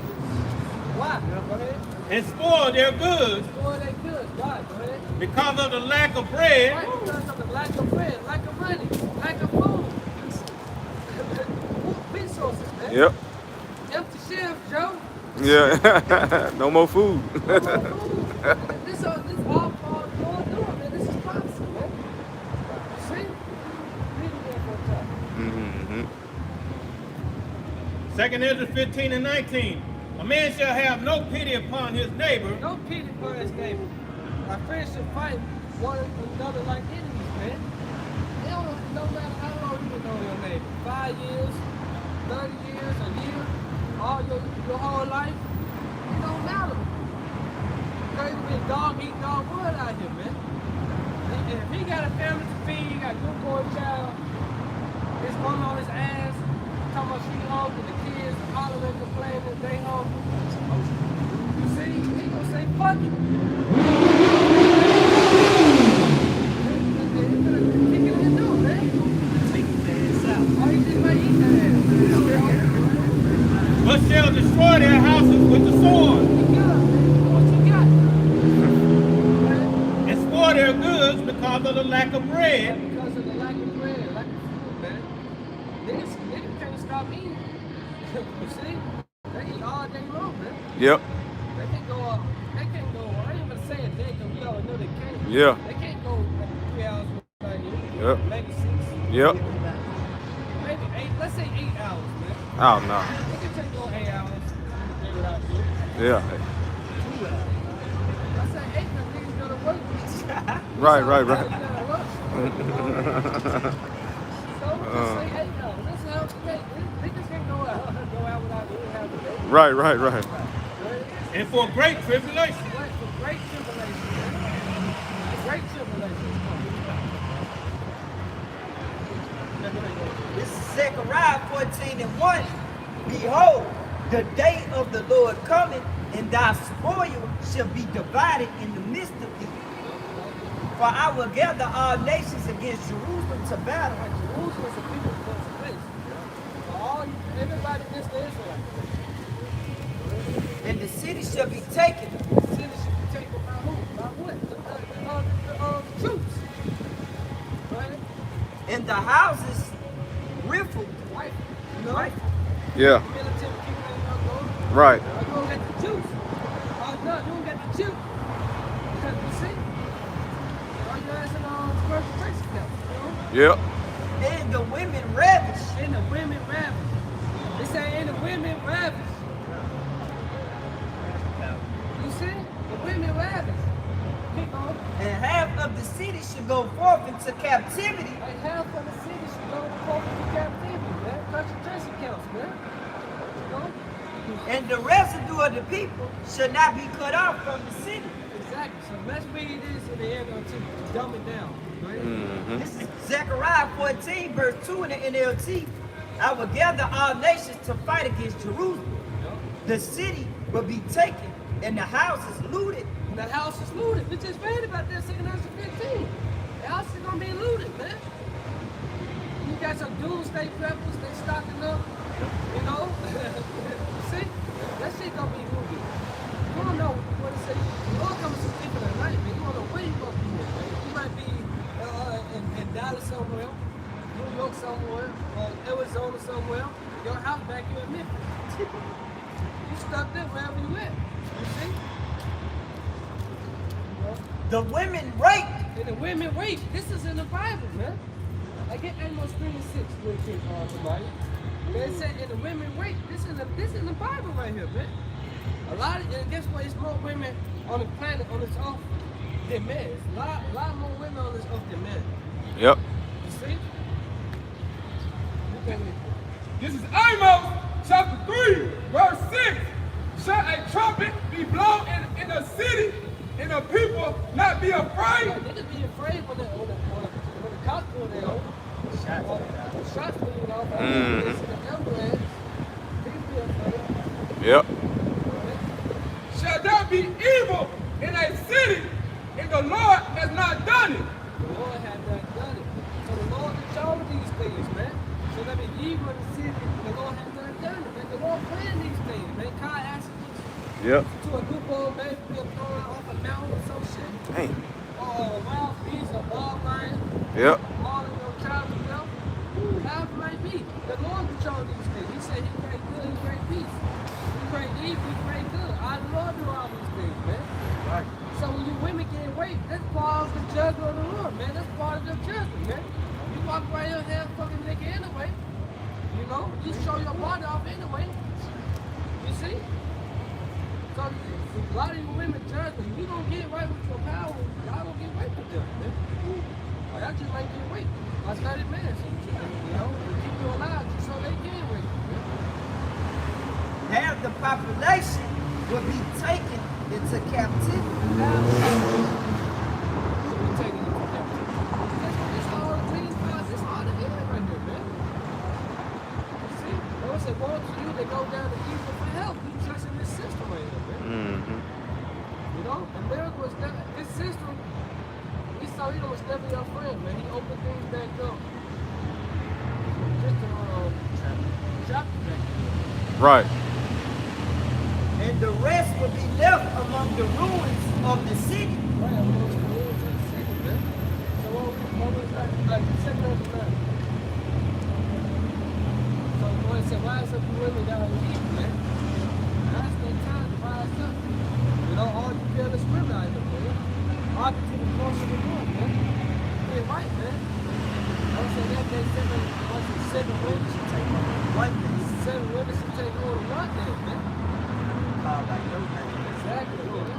Why? Go ahead. And spoil their goods Destroy their goods. Why? Go ahead. because of the lack of bread. Right, because of the lack of bread, lack of money, lack of food. Resources, man. Yep. Empty shelves, Joe. Yeah. No more food. No more food. This all part of Lord doing, man. This is prophecy, man. You see? Read it there for a time. Mm-hmm. Second Ezra 15 and 19. A man shall have no pity upon his neighbor, No pity for his neighbor. Our friends should fight one another like enemies, man. They don't, no matter how long you know your neighbor. 5 years, 30 years, a year, all your whole life. It don't matter. Because it's been dog eat dog wood out here, man. And if he got a family to feed, he got a newborn child, his mom on his ass, talking about she hungry, the kids hollering, complaining, they hungry. You see, he gonna say, fuck it. Kick it in door, man. Take his ass out. All you just might eat that ass. but shall destroy their houses with the sword, What you got, man? What you got? Man, and spoil their goods because of the lack of bread. because of the lack of bread, lack of food, man. Niggas can't stop eating. You see? They eat all day long, man. Yep. They can't go, I ain't even say a day, because we all know they can't. Yeah. They can't go like 3 hours without eating. Yep. Maybe 6. Yep. Maybe 8. Let's say 8 hours, man. Oh no. They can take go 8 hours without eating. Yeah. 2 hours. I say 8 because niggas go to work. Right. So just say 8 hours. That's how it's made. Niggas can go out without eating half a day. Right. And for great tribulation. What? For great tribulation, man. Great tribulation is coming. This is Zechariah 14 and 1. Behold, the day of the Lord cometh, and thy spoil shall be divided in the midst of thee. For I will gather all nations against Jerusalem to battle. Jerusalem is a people's place. For everybody in this Israel. And the city shall be taken, The city should be taken by who? By what? The troops. Right? and the houses rifled. Right? You know? Right. Yeah. Military people ain't gonna go. Right. You don't get the juice. Oh no, you don't get the juice. Because you see, all you guys in commercial taxi camps, you know? Yep. And the women ravished. And the women ravished. They say, and the women ravished. You see? The women ravished. Keep on. And half of the city should go forth into captivity, Like half of the city should go forth into captivity, man. Concentration camps, man. You know? and the residue of the people should not be cut off from the city. Exactly. So let's read this in the end to dumb it down. Right? Mm-hmm. This is Zechariah 14, verse 2 in the NLT. I will gather all nations to fight against Jerusalem. The city will be taken and the houses looted And the house is looted. We just read about that 2 Ezra 15. The house is gonna be looted, man. You got some doomsday preppers, they stocking up, you know? See? That shit gonna be looted. You don't know what to say. The Lord comes to sleep in the night, man. You don't know where you gonna be at, man. You might be in Dallas somewhere, New York somewhere, or Arizona somewhere. Your house back here in Memphis. You stuck there wherever you at. You see? The women raped. And the women rape. This is in the Bible, man. I get Amos 3 and 6 real quick, somebody. They said in the women rape. This is in the Bible right here, man. A lot of, and guess what? It's more women on the planet on this earth than men. It's a lot more women on this earth than men. Yep. You see? Look at me. This is Amos chapter 3, verse 6. Shall a trumpet be blown in the city, and the people not be afraid? Niggas be afraid when the cops go there. Shots going off. The ambulance. Niggas be afraid. Yep. Shall there be evil in a city, and the Lord has not done it? The Lord has not done it. So the Lord has shown these things, man. So that means evil in the city, the Lord has not done it, man. The Lord planned these things, man. God asked Yep. to a loophole, man, be thrown off a mountain or some shit. Dang. Wild beasts or ball lions. Yep. All of your child of them. How it might be. The Lord controls these things. He said he create good, he create peace. He create evil, he create good. Our Lord do all these things, man. Right. So when you women get raped, that's part of the judgment of the Lord, man. That's part of the judgment, man. You walk around here half fucking nigga anyway. You know, you show your body off anyway. You see? So a lot of you women judgment. You don't get right with your power, y'all don't get raped with them, man. Or y'all just might get raped. I studied medicine, you know, to keep you alive just so they can rape you. Half the population will be taken into captivity. Say, woe to you that go down to evil for help. You trust in this system right here, man. You know, America was never, this system, we saw he was never your friend, man. He opened things back up. Just chapter back. Right. And the rest will be left among the ruins of the city. Right, amongst the ruins of the city, man. So what was that? Like, check it out the map. I said, why is some women down here, man? That's their time to rise up. You know, all you fearless women out here, man. Argue to the force of the Lord, man. They're right, man. I was saying that day, seven women should take one day. 7 women should take more than 1 day, man. Like your name. Exactly, man.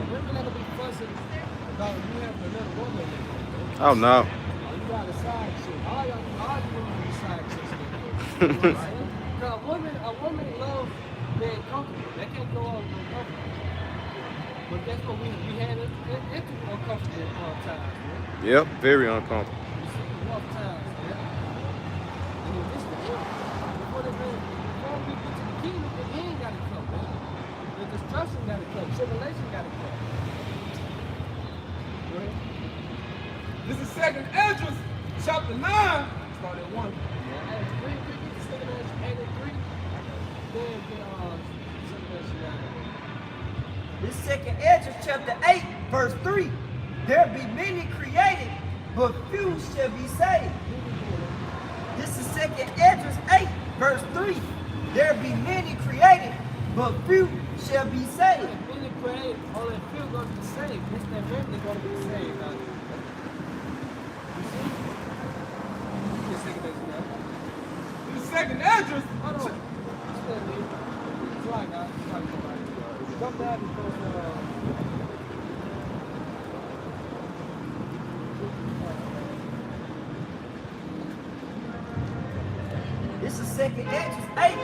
Women not gonna be fussing about you having another woman in there. Oh no. You got a side chick. All you women be side chicks. Because a woman loves being comfortable. They can't go on being comfortable. But that's what we had into uncomfortable times, man. Yep. Very uncomfortable. You see, rough times, man. And this the end. Before we get to the kingdom, the end got to come, man. The destruction got to come. Tribulation got to come. Right? This is 2 Ezra chapter 9, start at 1. This 2 Ezra chapter 8, verse 3. There be many created, but few shall be saved. This is 2 Ezra 8, verse 3. There be many created, but few shall be saved. Many created, only few going to be saved. This that remnant going to be saved. You see? This is 2 Ezra. Hold on. Try, guys. Come down because This is 2 Ezra 8,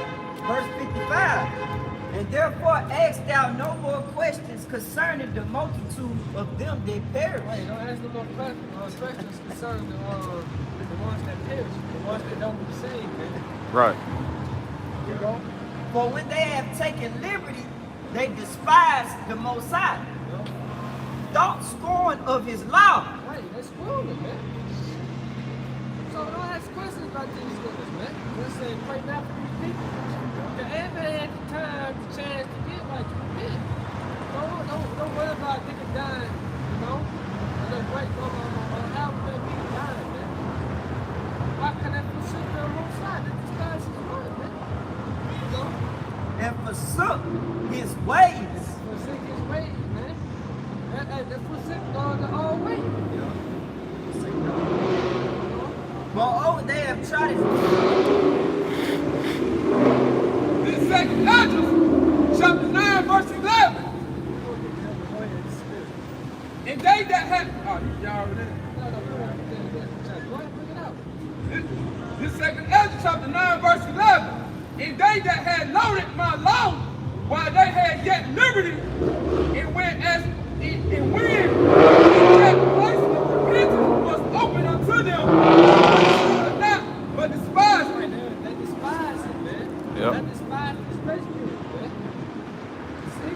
verse 55. And therefore ask thou no more questions concerning the multitude of them that perish. Wait, don't ask no more questions concerning the ones that perish, the ones that don't be saved, man. Right. You know? For when they have taken liberty, they despise the Most High. thought scorn of his law. Right, that's scrolling, man. So don't ask questions about these scriptures, man. Let's say pray now for these people. Because everybody had the time, the chance to get right to repent. Don't worry about niggas dying, you know? And then wait on how many people dying, man. Why can that forsake the most side? That despise his word, man. You know? And forsook his ways. Forsake his ways, man. That forsake the old way. Moreover, they have tried it. This second Ezra, chapter 9, verse 11. And they that had, y'all already there. This second Ezra, chapter 9, verse 11. And they that had loaded my law while they had yet liberty, and when that place of repentance was open unto them, not but despised it. They despise it, man. Yep. They despise this grace period, man. See?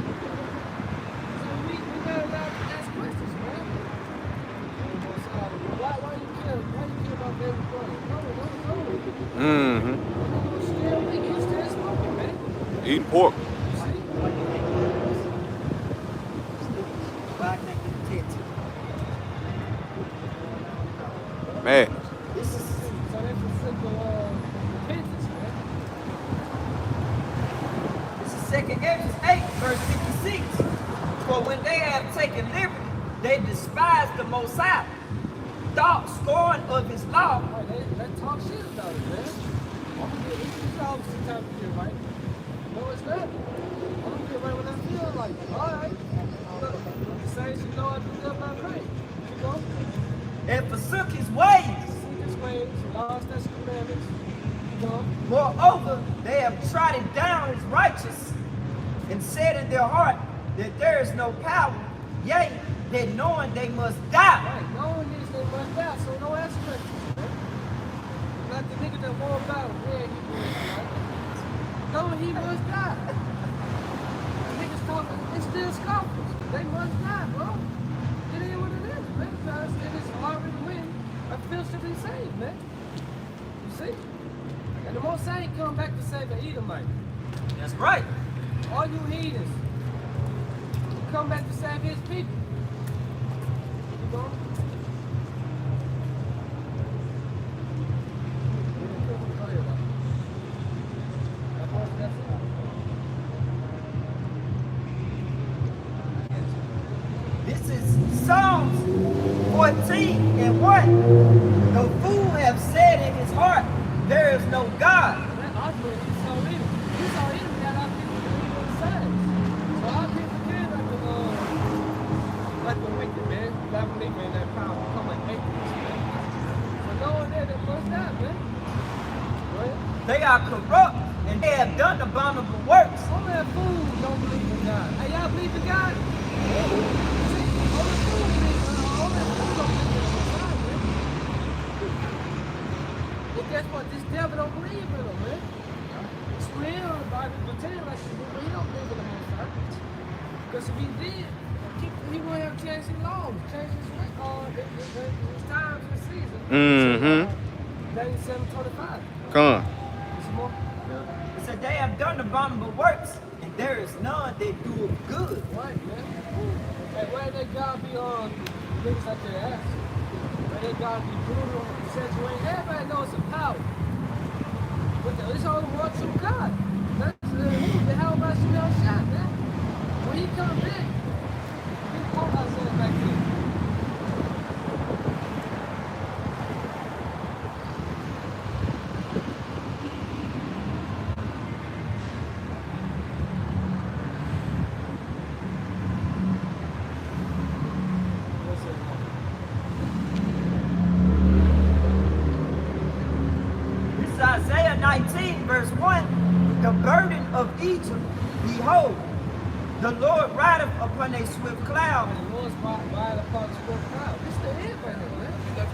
So we gotta ask questions, man. Why you care? Why you care about baby brother? No. Mm-hmm. You still smoking, man. Eating pork. See? Man. This is So that's a simple repentance, man. This is 2 Ezra 8, verse 56. For when they have taken liberty, they despise the Most High, thought scorn of his law. Right, they talk shit about it, man. This is obviously time to get right. No, it's not. I'm gonna get right when I feel like it. All right. Look, the saints, you know I do good by faith. You know? And forsook his ways. Seek his ways, laws, statutes, commandments. You know? Moreover, they have trodden down his righteous and said in their heart that there is no power, yea, that knowing they must die. Right, knowing this, they must die, so no answer questions, man. Like the nigga that won battle, yeah, he was, right? Knowing he must die. The niggas talking, it's still scoffers. They must die, bro. It is what it is, man. Because it is already win. I feel to be saved, man. You see? And the Most High ain't come back to save the Edomite. That's right. All you heathens, come back to save his people. You know? This is Psalms 14 and 1. The fool have said in his heart, there is no God. That argument is so evil. He's so evil that our people believe on the sides. So our people can like the wicked, man. Not believing in that power, become an atheist, man. So knowing that they must die, man. Right? They are corrupt and they have done abominable works. All that fools don't believe in God. Hey, y'all believe in God? See, all the fools believe in God. All that fools don't believe in God, man. And guess what? This devil don't believe in him, man. It's real. The Bible pretend like he don't believe in the Most High. Because if he did, he wouldn't have changed his laws, changed his times and seasons. Mm-hmm. Daniel 7:25. Come. Some more? It said they have done abominable works, and there is none that do of good. Right, man. Hey, where that God be on niggas like their ass? Where that God be brutal, accentuating? Everybody knows the power. But it's only one true God. That's the hell about Shemel Shah, man. When he come back, he called ourselves back here. This is Isaiah 19, verse 1. The burden of Egypt, behold, the Lord rideth upon a swift cloud. And the Lord's ride upon the swift cloud. It's the end right here, man. The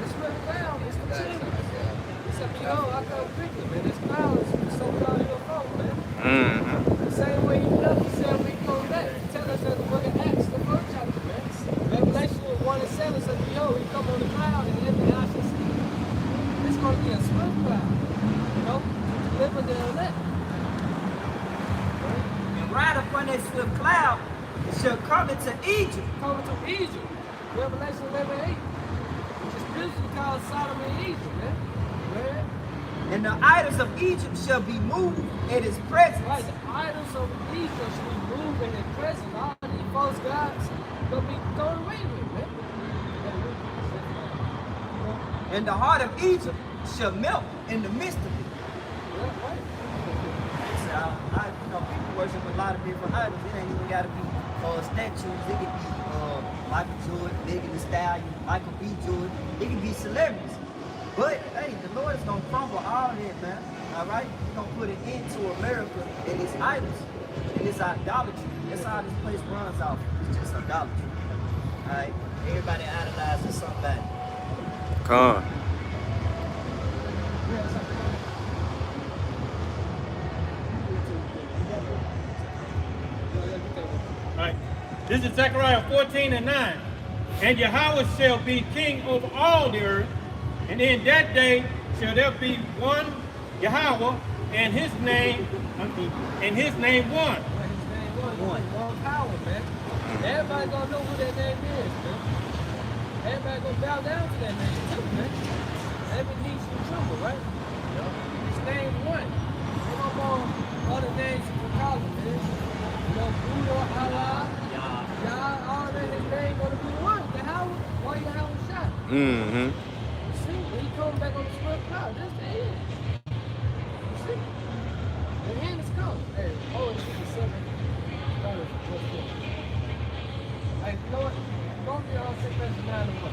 swift cloud, it's the children. Except, you know, I come quickly, man. This cloud is the same cloud you'll fall, man. Mm-hmm. The same way he left, he said we come back. Tell us that the book of Acts, the first chapter, man. shall come into Egypt. Coming to Egypt. Revelation 11:8. Which is spiritually called Sodom and Egypt, man. Right? And the idols of Egypt shall be moved in his presence. Right, the idols of Egypt should be moved in their presence. All these false gods gonna be thrown away with, man. And the heart of Egypt shall melt in the midst of it. Yeah, right. People worship a lot of different idols. It ain't even gotta be statues. It could be Michael Jordan, Megan Thee Stallion, Michael B. Jordan. It could be celebrities. But hey, the Lord is gonna crumble all that, man. All right, He's gonna put an end to America and its idols and its idolatry. That's how this place runs off. It's just idolatry. All right, everybody idolizes somebody. Con. All right. This is Zechariah 14:9. And Yahweh shall be king over all the earth, and in that day shall there be one Yahweh, and his name one. His name one power, man. Everybody gonna know who that name is, man. Everybody gonna bow down to that name too, man. Every knee should tremble, right? His name one. Ain't no more other names you can call him, man. You know, Buddha, Allah, Yah, all that. His name gonna be one. Yahweh, one Yahweh shot. Mm-hmm. See, when he comes back on the swift cloud, that's the end. You see? The end is coming. Hey, it's 57. Hey, you know what? Go to your 6 verses 9 and 1.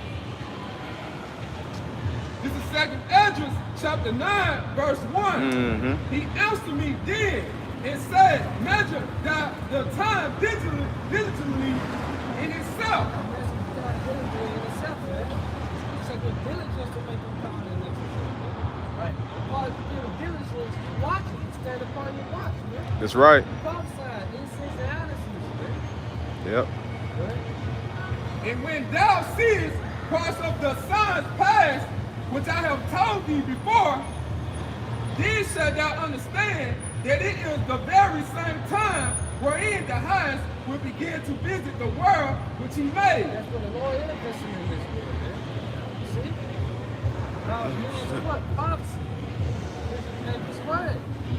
This is 2nd Esdras, chapter 9, verse 1. Mm-hmm. He answered me then and said, measure the time diligently in itself. Diligence to make them come in the next year. Right. Part of diligence, you watch it, stand upon your watch, man. That's right. You prophesy, incense and honesty, man. Yep. Right? And when thou seest parts of the signs past, which I have told thee before, then shalt thou understand that it is the very same time wherein the highest will begin to visit the world which he made. That's what the Lord is interested in this world, man. You see? Now, this is what? Prophecy. This is his word.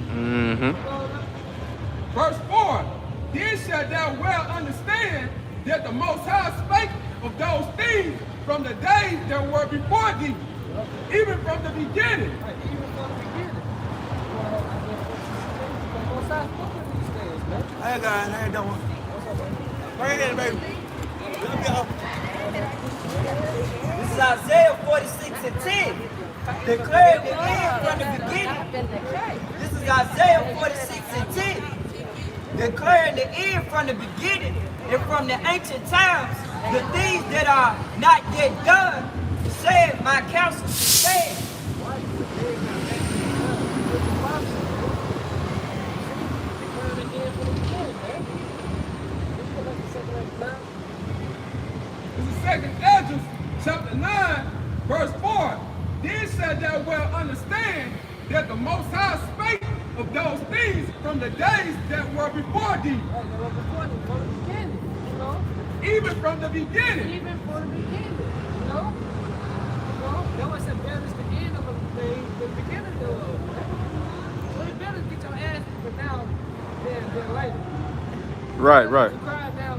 Mm-hmm. Verse 4, then shalt thou well understand that the Most High spake of those things from the days that were before thee, even from the beginning. Right, even from the beginning. What's that book of these days, man? Hey guys, how you doing? Bring it in, baby. Let me go. This is Isaiah 46 and 10. Declared the end from the beginning. This is Isaiah 46 and 10. Declaring the end from the beginning and from the ancient times, the things that are not yet done, said my counsel said. This is 2nd Esdras, chapter 9, verse 4. Then shalt thou well understand that the Most High spake of those things from the days that were before thee. Even from the beginning. Even from the beginning, you know? That was better is the end of a thing than the beginning of it. So you better get your ass for now than later. Right, right. To cry now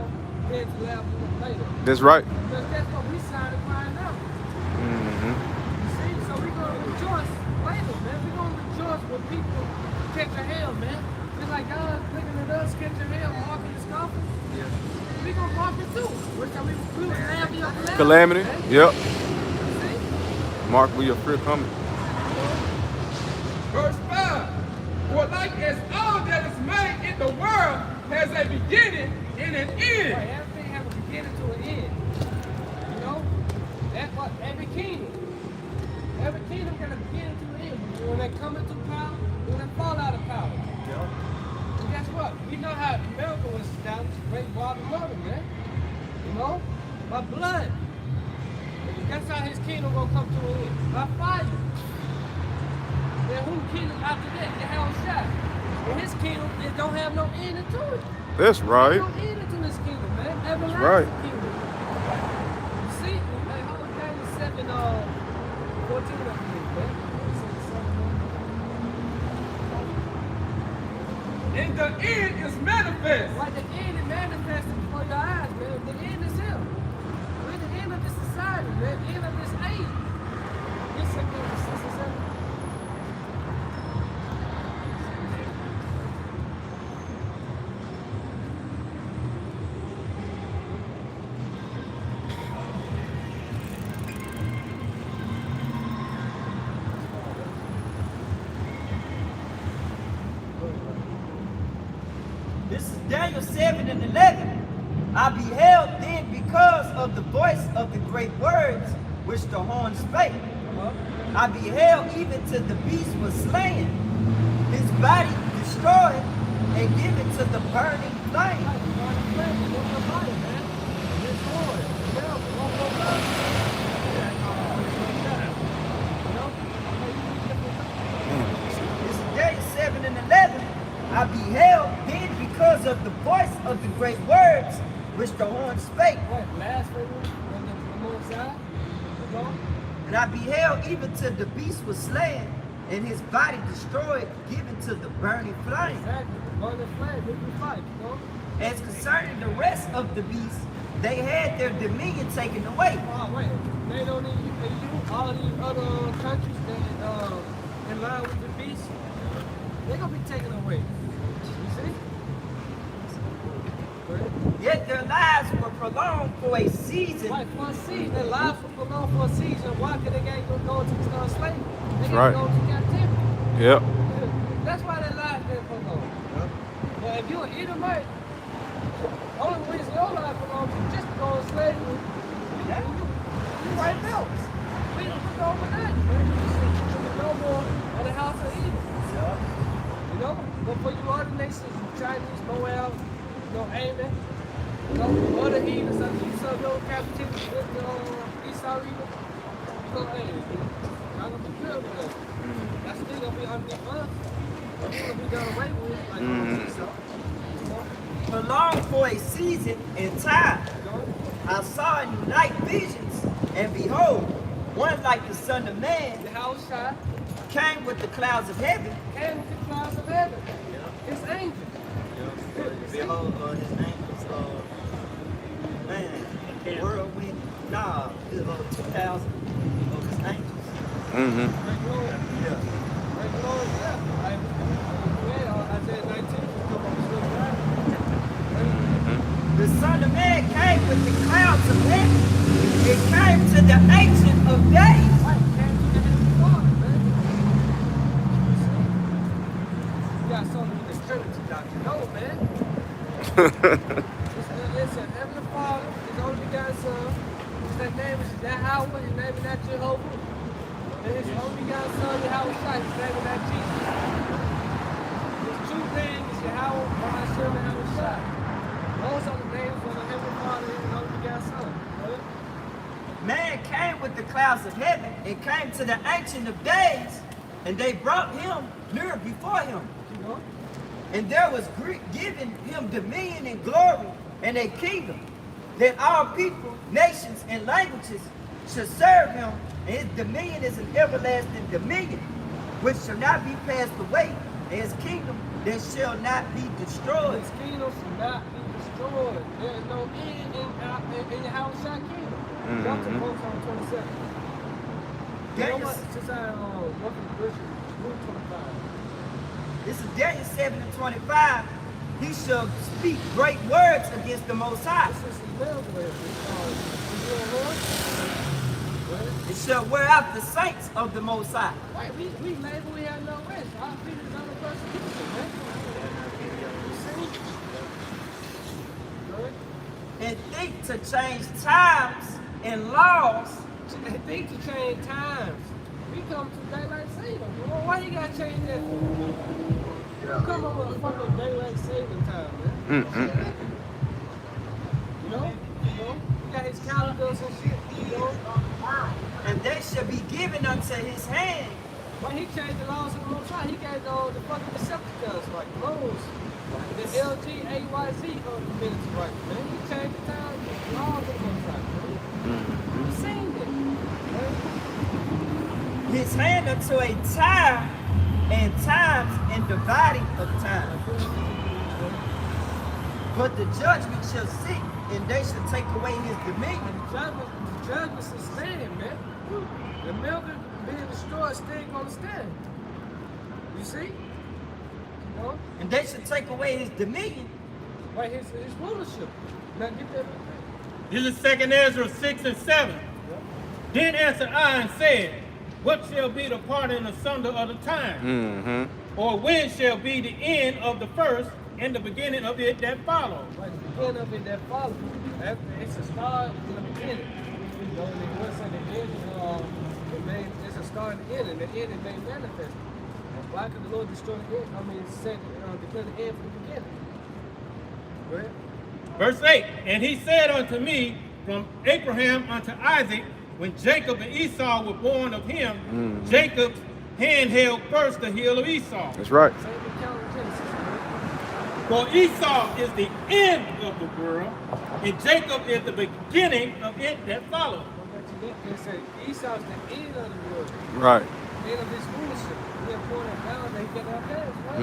than to laugh later. That's right. Because that's what we signed to crying out. Mm-hmm. You see? So we're going to rejoice later, man. We're going to rejoice when people catch a hell, man. It's like God looking at us catching hell, walking and scoffing. Yeah. We're going to walk it too. Which time we will have your Calamity. Yep. See? Mark, will your fear coming? Verse 5. For like as all that is made in the world has a beginning and an end. Right, everything has a beginning to an end. You know? That's what every kingdom got a beginning to an end. When they come into power, when they fall out of power. And guess what? We know how America was established, great water murder, man. You know? By blood. That's how his kingdom gonna come to an end. By fire. Then who kingdom after that? The hell shot. And his kingdom, it don't have no end to it. That's right. Don't enter into his kingdom, man. Everlasting right. kingdom. You see, hey, hold on, Daniel 7, 14, I believe, man. And the end is manifest. Like the end is manifested before your eyes, man. The end is him. We're the end of this society, man. The end of this age. This is 6 or 7. This is Daniel 7 and 11. I beheld then because of the voice of the great words which the horn spake. I beheld even till the beast was slain, his body destroyed, and given to the burning flame. This is Daniel 7 and 11. I beheld then because of the voice of the great words which the horn spake. And I beheld even till the beast was slain, and his body destroyed, given to the burning flame. As concerning the rest of the beasts, they had their dominion taken away. They don't need you. All these other countries that in line with the beast, they're gonna be taken away. You see? Yet their lives were prolonged for a season. Like for a season, their lives were prolonged for a season. Why? Because they can't go to slavery. They can't Right. go to captivity. Yep. That's why their lives been prolonged. But if you're an Edomite, only reason your life belongs is just to go to slavery. You white belts. We don't look over that. No more on the house of Edom. You know? But for you other nations, Chinese, Moab, Amen. Other heathens, you saw no captivity with the Esau Edom. So, hey, I'm gonna be good with that. That's still gonna be underneath us. It's gonna be done away with, like Esau. Prolonged for a season and time. I saw in night visions, and behold, one like the Son of Man The house shot came with the clouds of heaven. came with the clouds of heaven. It's angels. Behold, his angels, man, whirlwind, nah, 2,000 of his angels. Mm-hmm. Break Lord. Yeah. Break Lord, yeah. Isaiah 19, come on, still right. The Son of Man came with the clouds of heaven. It came to the Ancient of Days. Right, came to the heavenly Father, man. You see? You got something with the Trinity doctrine. No, man. Listen, Heavenly Father, His only begotten Son, His name is Yahweh, His name is not Jehovah, and His only begotten Son, Yahweh Shai, His name is not Jesus. His true name is Yahweh, Hashem, Yahweh Shai. Those are the names of the Heavenly Father and His only begotten Son. Right? Man came with the clouds of heaven and came to the Ancient of Days, and they brought him near before him. You know? And there was given him dominion and glory and a kingdom, that all people, nations, and languages should serve him. And his dominion is an everlasting dominion, which shall not be passed away, and his kingdom that shall not be destroyed. His kingdom shall not be destroyed. There is no end in the house Shai kingdom. Jump to verse 27. You know what? Since I welcome to verse 25. This is Daniel 7 and 25. He shall speak great words against the Most High. This is Israel. It shall wear out the saints of the Most High. Right, we label we have no rest. Our feet is under persecution, man. You see? And think to change times and laws. Think to change times. We come to daylight saving. Well, why you gotta change that for? You come up with a fucking daylight saving time, man. You know? He got his calendars and shit, you know? And they shall be given unto his hand. When he changed the laws of the Most High, he gave the fucking Decepticons, like those. The LGAYZ community right, man. You change the time, you all the most time, man. You seen it, man. His hand unto a time and times and dividing of time. But the judgment shall sit, and they shall take away his dominion. The judgment shall stand, man. The milk being destroyed still gonna stand. You see? You know? And they shall take away his dominion. Right, his rulership. Now get that. This is 2 Ezra 6 and 7. Then answered I and said, what shall be the parting asunder of the time? Or when shall be the end of the first and the beginning of it that follows? Right, the beginning of it that follows. It's a start and the beginning. You know, and it was at the end, it's a start and the end, and the end is made manifest. Why could the Lord destroy the end? I mean, declare the end from the beginning. Go ahead. Verse 8, and he said unto me, from Abraham unto Isaac, when Jacob and Esau were born of him, Jacob's hand held first the heel of Esau. That's right. Same account in Genesis. For Esau is the end of the world, and Jacob is the beginning of it that follows. They say Esau's the end of the world. Right. End of his rulership. He had born that down, they get our hands, right?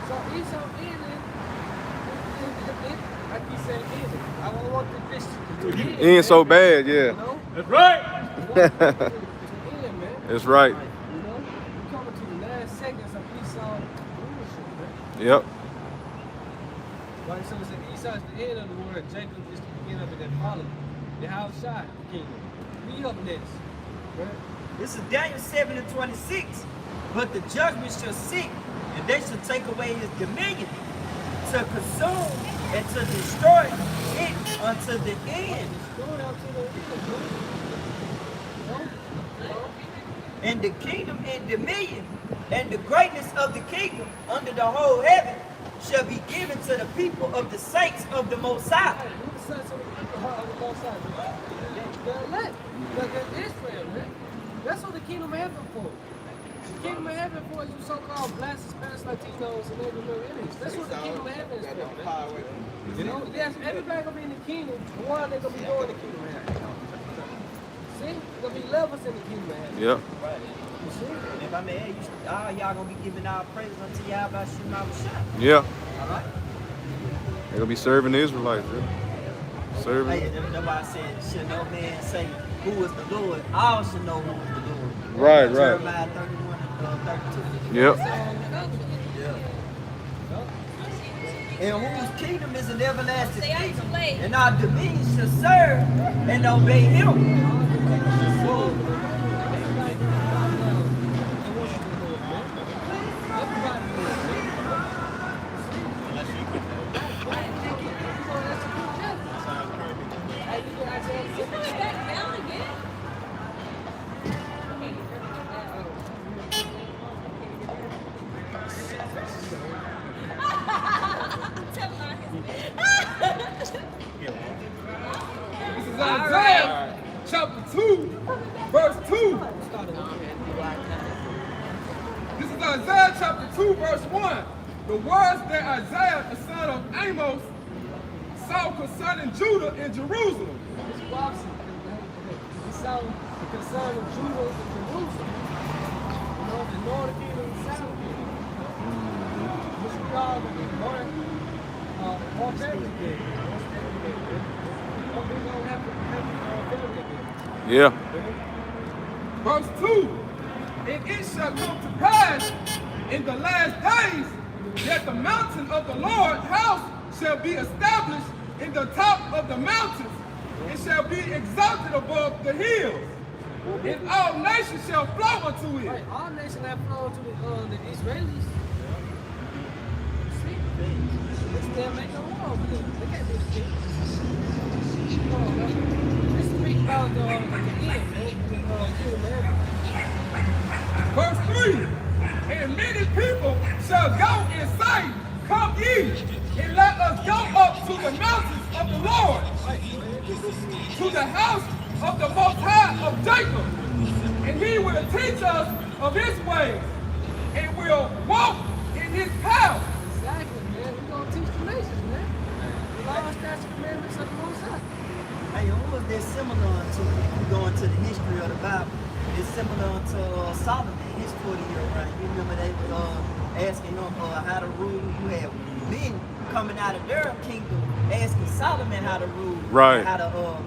So Esau ended, like he said, ended. I don't want this to Ain't so bad, yeah. You know? That's right. To end, man. That's right. You know? We're coming to the last seconds of Esau's rulership, man. Yep. Right, so it's Esau's the end of the world, Jacob is the beginning of it that followed. The house shot the kingdom. We up next. Right? This is Daniel 7 and 26. But the judgment shall sit, and they shall take away his dominion, to consume and to destroy it unto the end. Going out to the end, And the kingdom and dominion and the greatness of the kingdom under the whole heaven shall be given to the people of the saints of the Most High. Hey, who the sons of the people on the both sides? They're elect. They're Israel, man. That's what the kingdom of heaven for. The kingdom of heaven for is you so-called blacks, Spanish, Latinos, and every little image. That's what the kingdom of heaven is for, man. You know, yes, everybody gonna be in the kingdom. One, they're gonna be doing the kingdom of heaven. See? There's gonna be levels in the kingdom of heaven. Yep. You see? And if I may, all y'all gonna be giving our praise unto y'all by Shema Shah. Yeah. All right? They're gonna be serving the Israelites, yeah. Serving. Hey, that's why I said, should no man say, who is the Lord? All should know who is the Lord. Right, right. Jeremiah 31 and 32. Yep. And whose kingdom is an everlasting kingdom, and our dominion shall serve and obey him. This is Isaiah chapter 2, verse 2. This is Isaiah chapter 2, verse 1. The words that Isaiah, the son of Amos, saw concerning Judah and Jerusalem. He saw the concern of Judah and Jerusalem. You know, the northern kingdom and the southern kingdom. Which we call the barbarian kingdom. We don't have to Yeah. Verse 2. And it shall come to pass in the last days that the mountain of the Lord's house shall be established in the top of the mountains. It shall be exalted above the hills. And all nations shall flow unto it. Right, all nations have flown to the Israelis. See? They still make no war over them. They can't be the king. This speaks about the end, man. Verse 3. And many people shall go and say, come ye, and let us go up to the mountains of the Lord, to the house of the Most High of Jacob. And he will teach us of his ways, and will walk in his paths. Exactly, man. law, statutes, commandments of the Most High. Hey, who is that similar to, if you go into the history of the Bible, it's similar to Solomon, his 40-year reign. You remember they were asking him how to rule. You had men coming out of their kingdom asking Solomon how to rule. Right. How to,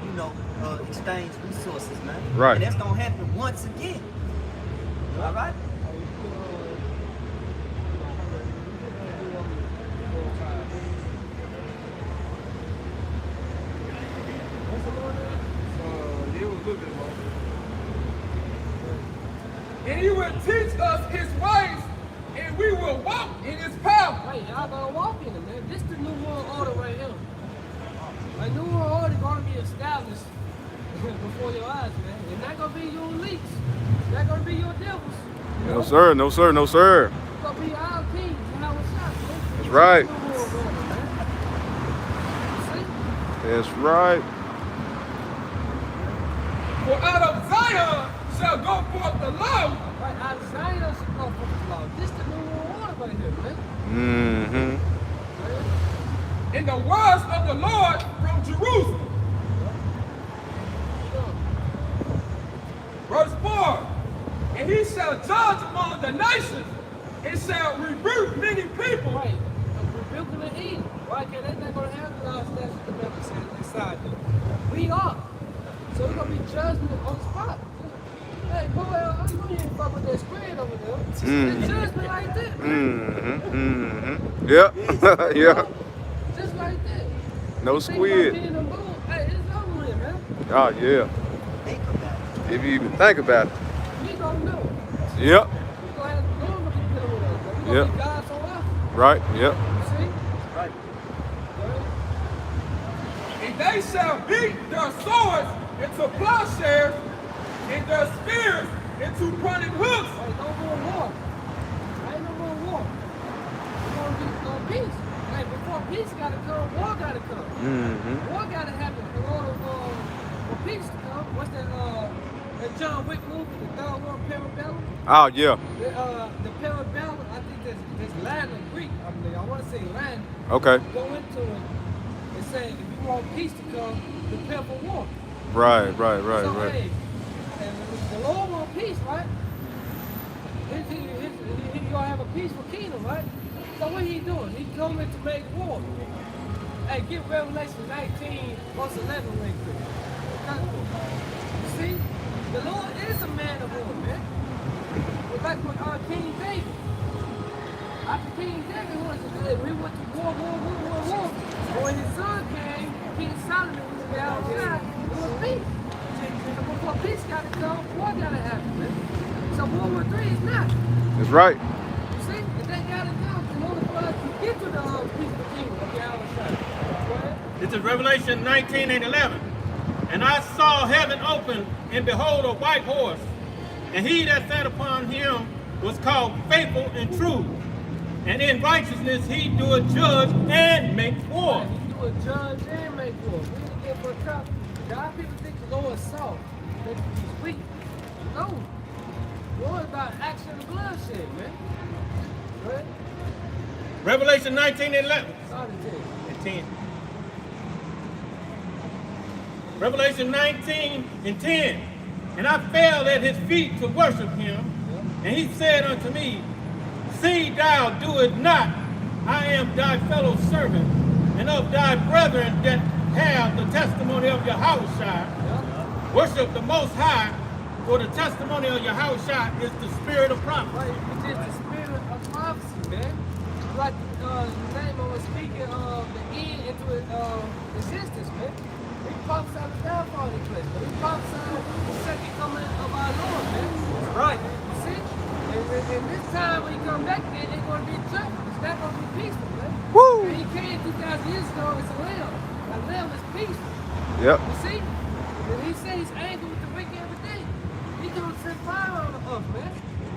exchange resources, man. Right. And that's going to happen once again. All right? And he will teach us his ways, and we will walk in his path. Hey, y'all gonna walk in it, man. This is the new world order right here. A new world order gonna be established before your eyes, man. It's not gonna be your elites. It's not gonna be your devils. No, sir. No, sir. No, sir. It's gonna be our kings and our shots, man. That's right. This is the new world order, man. See? That's right. For out of Zion shall go forth the law, Right, out of Zion shall go forth the law. This is the new world order right here, man. Mm-hmm. Right? and the words of the Lord from Jerusalem. Verse 4, and he shall judge among the nations, and shall rebuke many people. Right. Rebuking the evil. Why can't that's not gonna happen in our statutes and commandments inside them? We are. So it's gonna be judgment on the spot. Hey, boy, I know you ain't fuck with that spread over there. It's judgment like that, man. Mm-hmm. Yep. Yeah. Just like that. No You think about squid. being a bull, hey, it's over with, man. Oh, yeah. Think about it. If you even think about it. We gonna know. Yep. We gonna have to do what we dealing with us. We gonna Yep. be God's on earth. Right. Yep. You see? Right. And they shall beat their swords into plowshares, and their spears into pointed hooks. Like, no more war. Ain't no more war. We're gonna be peace. Like, before peace gotta come, war gotta come. Mm-hmm. War gotta happen in order for peace to come. What's that John Wick movie, the Third World Parabellum? Oh, yeah. The Parabellum, I think that's Latin and Greek, I believe. I want to say Latin. Okay. Go into it and say, if you want peace to come, prepare for war. Right. So, hey, and the Lord wants peace, right? He's gonna have a peaceful kingdom, right? So what he doing? He's coming to make war. Hey, get Revelation 19, verse 11 right quick. You see, the Lord is a man of war, man. It's like with our King David. After King David we went to war. But when his son came, King Solomon was outside, it was peace. So before peace gotta come, war gotta happen, man. So World War III is not. That's right. You see, if they gotta come in order for us to get to the peaceful kingdom of the outside. Go ahead. This is Revelation 19 and 11. And I saw heaven open, and behold, a white horse. And he that sat upon him was called Faithful and True. And in righteousness he doeth judge and make war. He do a judge and make war. We didn't get for a cup. God, people think the Lord is soft. That he's weak. No. War is about action and bloodshed, man. Right? Revelation 19 and 11. Sorry to tell you. And 10. Revelation 19 and 10. And I fell at his feet to worship him. And he said unto me, See thou do it not. I am thy fellow servant, and of thy brethren that have the testimony of Yahushua. Worship the Most High, for the testimony of Yahushua is the spirit of prophecy. Right, it's just the spirit of prophecy, man. Like the name I was speaking of the end into existence, man. He prophesied the downfall of the place, but he prophesied the second coming of our Lord, man. That's right. You see? And this time when he come back, man, it's going to be trouble. It's not going to be peaceful, man. Woo! And he came 2,000 years ago, it's a lamb. A lamb is peaceful. Yep. You see? And he said he's angry with the wicked every day. He's going to set fire on the earth, man.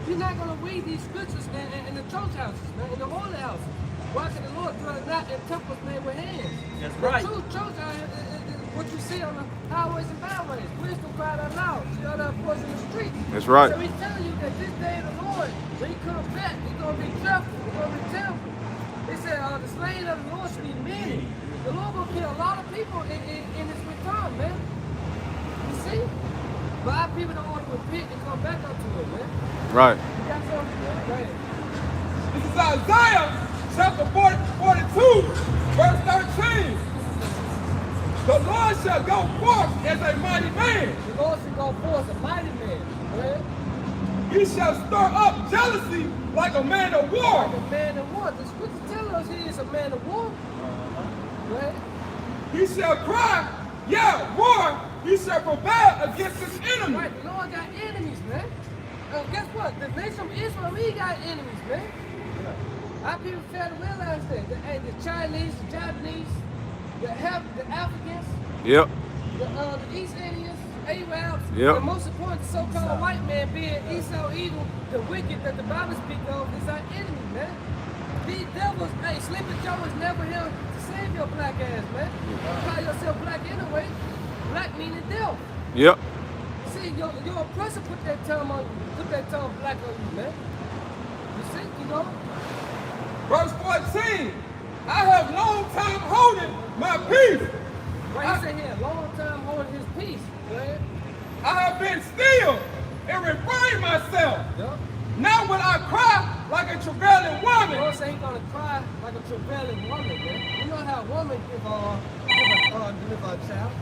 He's not going to read these scriptures in the church houses, man, in the holy houses. Why can the Lord dwell not in temples made with hands? That's The right. true church is what you see on the highways and byways. Wisdom cried out loud. Shut up, voice in the street. That's right. So he's telling you that this day of the Lord, when he comes back, he's going to be careful. He's going to be terrible. He said, the slain of the Lord should be many. The Lord will kill a lot of people in His return, man. You see? But our people don't want to repent and come back unto Him, man. Right. You got something? Go ahead. This is Isaiah chapter 42, verse 13. The Lord shall go forth as a mighty man. The Lord shall go forth as a mighty man. Go ahead. He shall stir up jealousy like a man of war. Like a man of war. The scripture tells us He is a man of war. Go ahead. He shall cry, yeah, war. He shall prevail against his enemy. Right, the Lord got enemies, man. Guess what? The nation of Israel, he got enemies, man. Our people fail to realize that. The Chinese, the Japanese, the Africans, Yep. the East Indians, Arabs, Yep. the most important so-called white man being Esau, Edom, the wicked that the Bible speaks of is our enemy, man. These devils, hey, Sleepy Joe was never here to save your black ass, man. You call yourself black anyway. Black meaning devil. Yep. See, your oppressor put that term on you, put that term black on you, man. You see, you know? Verse 14. I have long time holding my peace. Right, he said here, long time holding his peace, man. I have been still and refrained myself. Yup. Now will I cry like a travailing The woman. Lord say he's gonna cry like a travailing woman, man. You know how a woman deliver a child?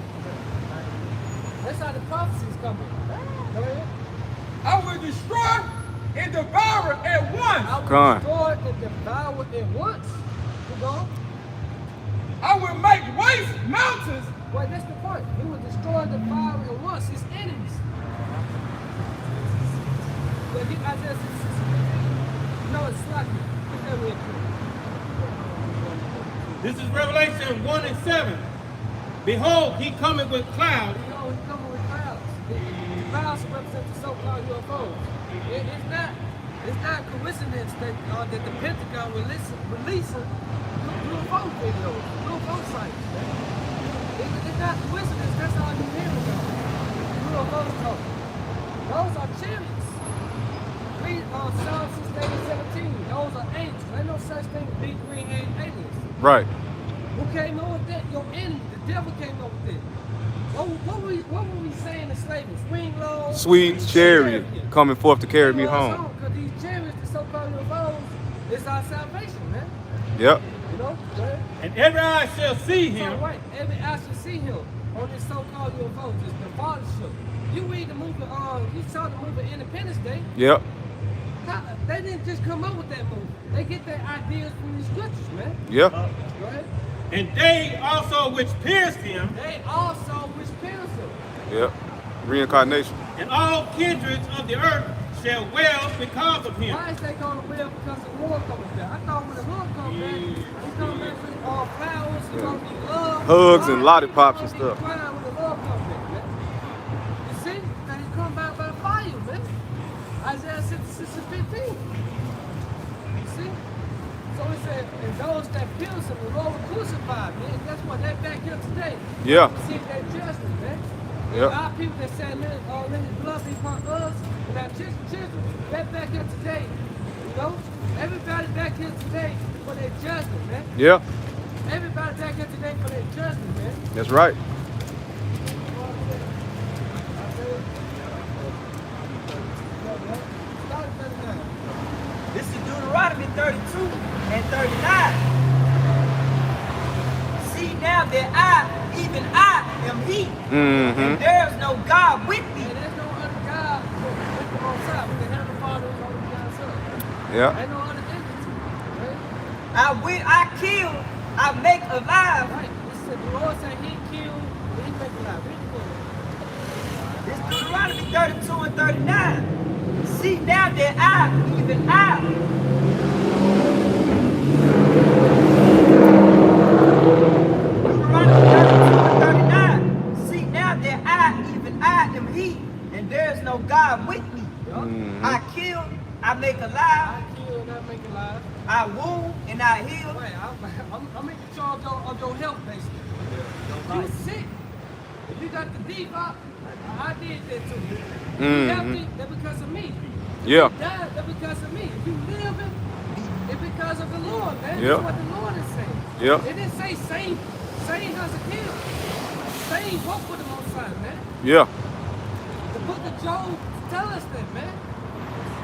That's how the prophecies come in. Go ahead. I will destroy and devour at once. I will Come on. destroy and devour at once. You know? I will make waste mountains. Well, that's the point. He will destroy and devour at once his enemies. But he, Isaiah 6:15. No, it's not. Look at me. This is Revelation 1 and 7. Behold, he cometh with clouds. You know, he's coming with clouds. The clouds represent the so-called UFOs. It's not a coincidence that the Pentagon releasing UFO videos, UFO sites. It's not a coincidence. That's all you hear about. UFOs talking. Those are chariots. Read Psalm 16:17. Those are angels. Ain't no such thing as big green aliens. Right. Who came up with that? Your enemy. The devil came up with it. What were we saying in slavery? Swing low. Sweet chariot coming forth to carry me home. Because these chariots, the so-called UFOs, is our salvation, man. Yep. You know? Go ahead. And every eye shall see So, him. right. Every eye should see him on this so-called UFOs. It's the father show. You read the movie, you saw the movie Independence Day. Yep. They didn't just come up with that movie. They get their ideas from the scriptures, man. Yep. Go ahead. And they also which pierced him, They also which pierced him. Yep. Reincarnation. and all kindreds of the earth shall wail because of him. Why is they going to wail? Because the Lord coming back. I thought when the Lord comes back, he's coming back with flowers, he's going to be love. Hugs and lollipops and stuff. He's crying when the Lord comes back, man. You see? And he come back by fire, man. Isaiah 66:15. You see? So he said, and those that pierce him, the Lord will crucify, man. That's what they're back here today. Yeah. See that judgment, man. Yep. A lot of people that say, let his blood be upon us and our children, they're back here today. You know? Everybody back here today for their judgment, man. Yep. Everybody back here today for their judgment, man. That's right. This is Deuteronomy 32 and 39. See now that I, even I, am He, and there is no God with me. And there's no other God with the Most High. With the Heavenly Father is only God's Son. Yeah. Ain't no other entity. Right? I kill, I make alive. Right. This is the Lord said He killed, He make alive. Read the book. This Deuteronomy 32 and 39. See now that I, even I, see now that I, even I, am He, and there is no God with me. I kill, I make alive, I kill and I make alive. I wound and I heal. Right. I'm in charge of your health, basically. You sick. If you got the deep up, I did that too. If you healthy, that's because of me. Yeah. If you died, that's because of me. If you living, it's because of the Lord, man. Yeah. That's what the Lord is saying. Yeah. It didn't say Satan has a kill. Satan walked with the Most High, man. Yeah. The book of Job tell us that, man.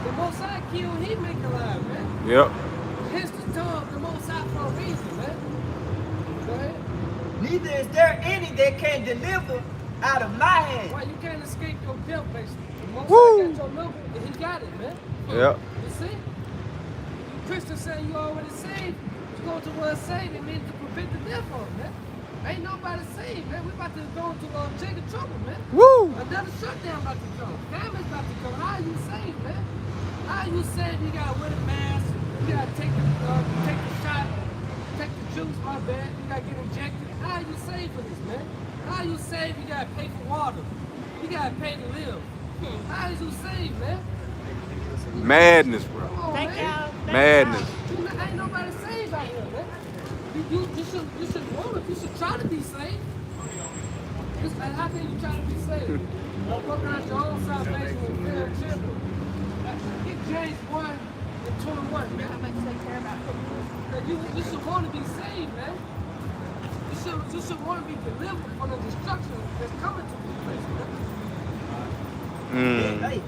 The Most High kill, he make alive, man. Yep. Hence the tongue of the Most High for a reason, man. Go ahead. Neither is there any that can deliver out of my hand. Why you can't escape your death, basically. The Most Woo. High got your number, and he got it, man. Yep. You see? You Christians say you already saved. You go to word saved, it means to prevent the death of, man. Ain't nobody saved, man. We about to go into Jacob trouble, man. Woo. Another shutdown about to come. Famine's about to come. How are you saved, man? How are you saved? You gotta wear the mask. You gotta take the shot. Take the juice, my bad. You gotta get injected. How are you saved for this, man? How are you saved? You gotta pay for water. You gotta pay to live. How is you saved, man? Madness, bro. Come on, man. Madness. Ain't nobody saved out here, man. You should want it. You should try to be saved. How can you try to be saved? Working out your own salvation with fear and trembling. Get James 1:21, man. I'm going to take care of it. You should want to be saved, man. You should want to be delivered from the destruction that's coming to this place, man. Hey,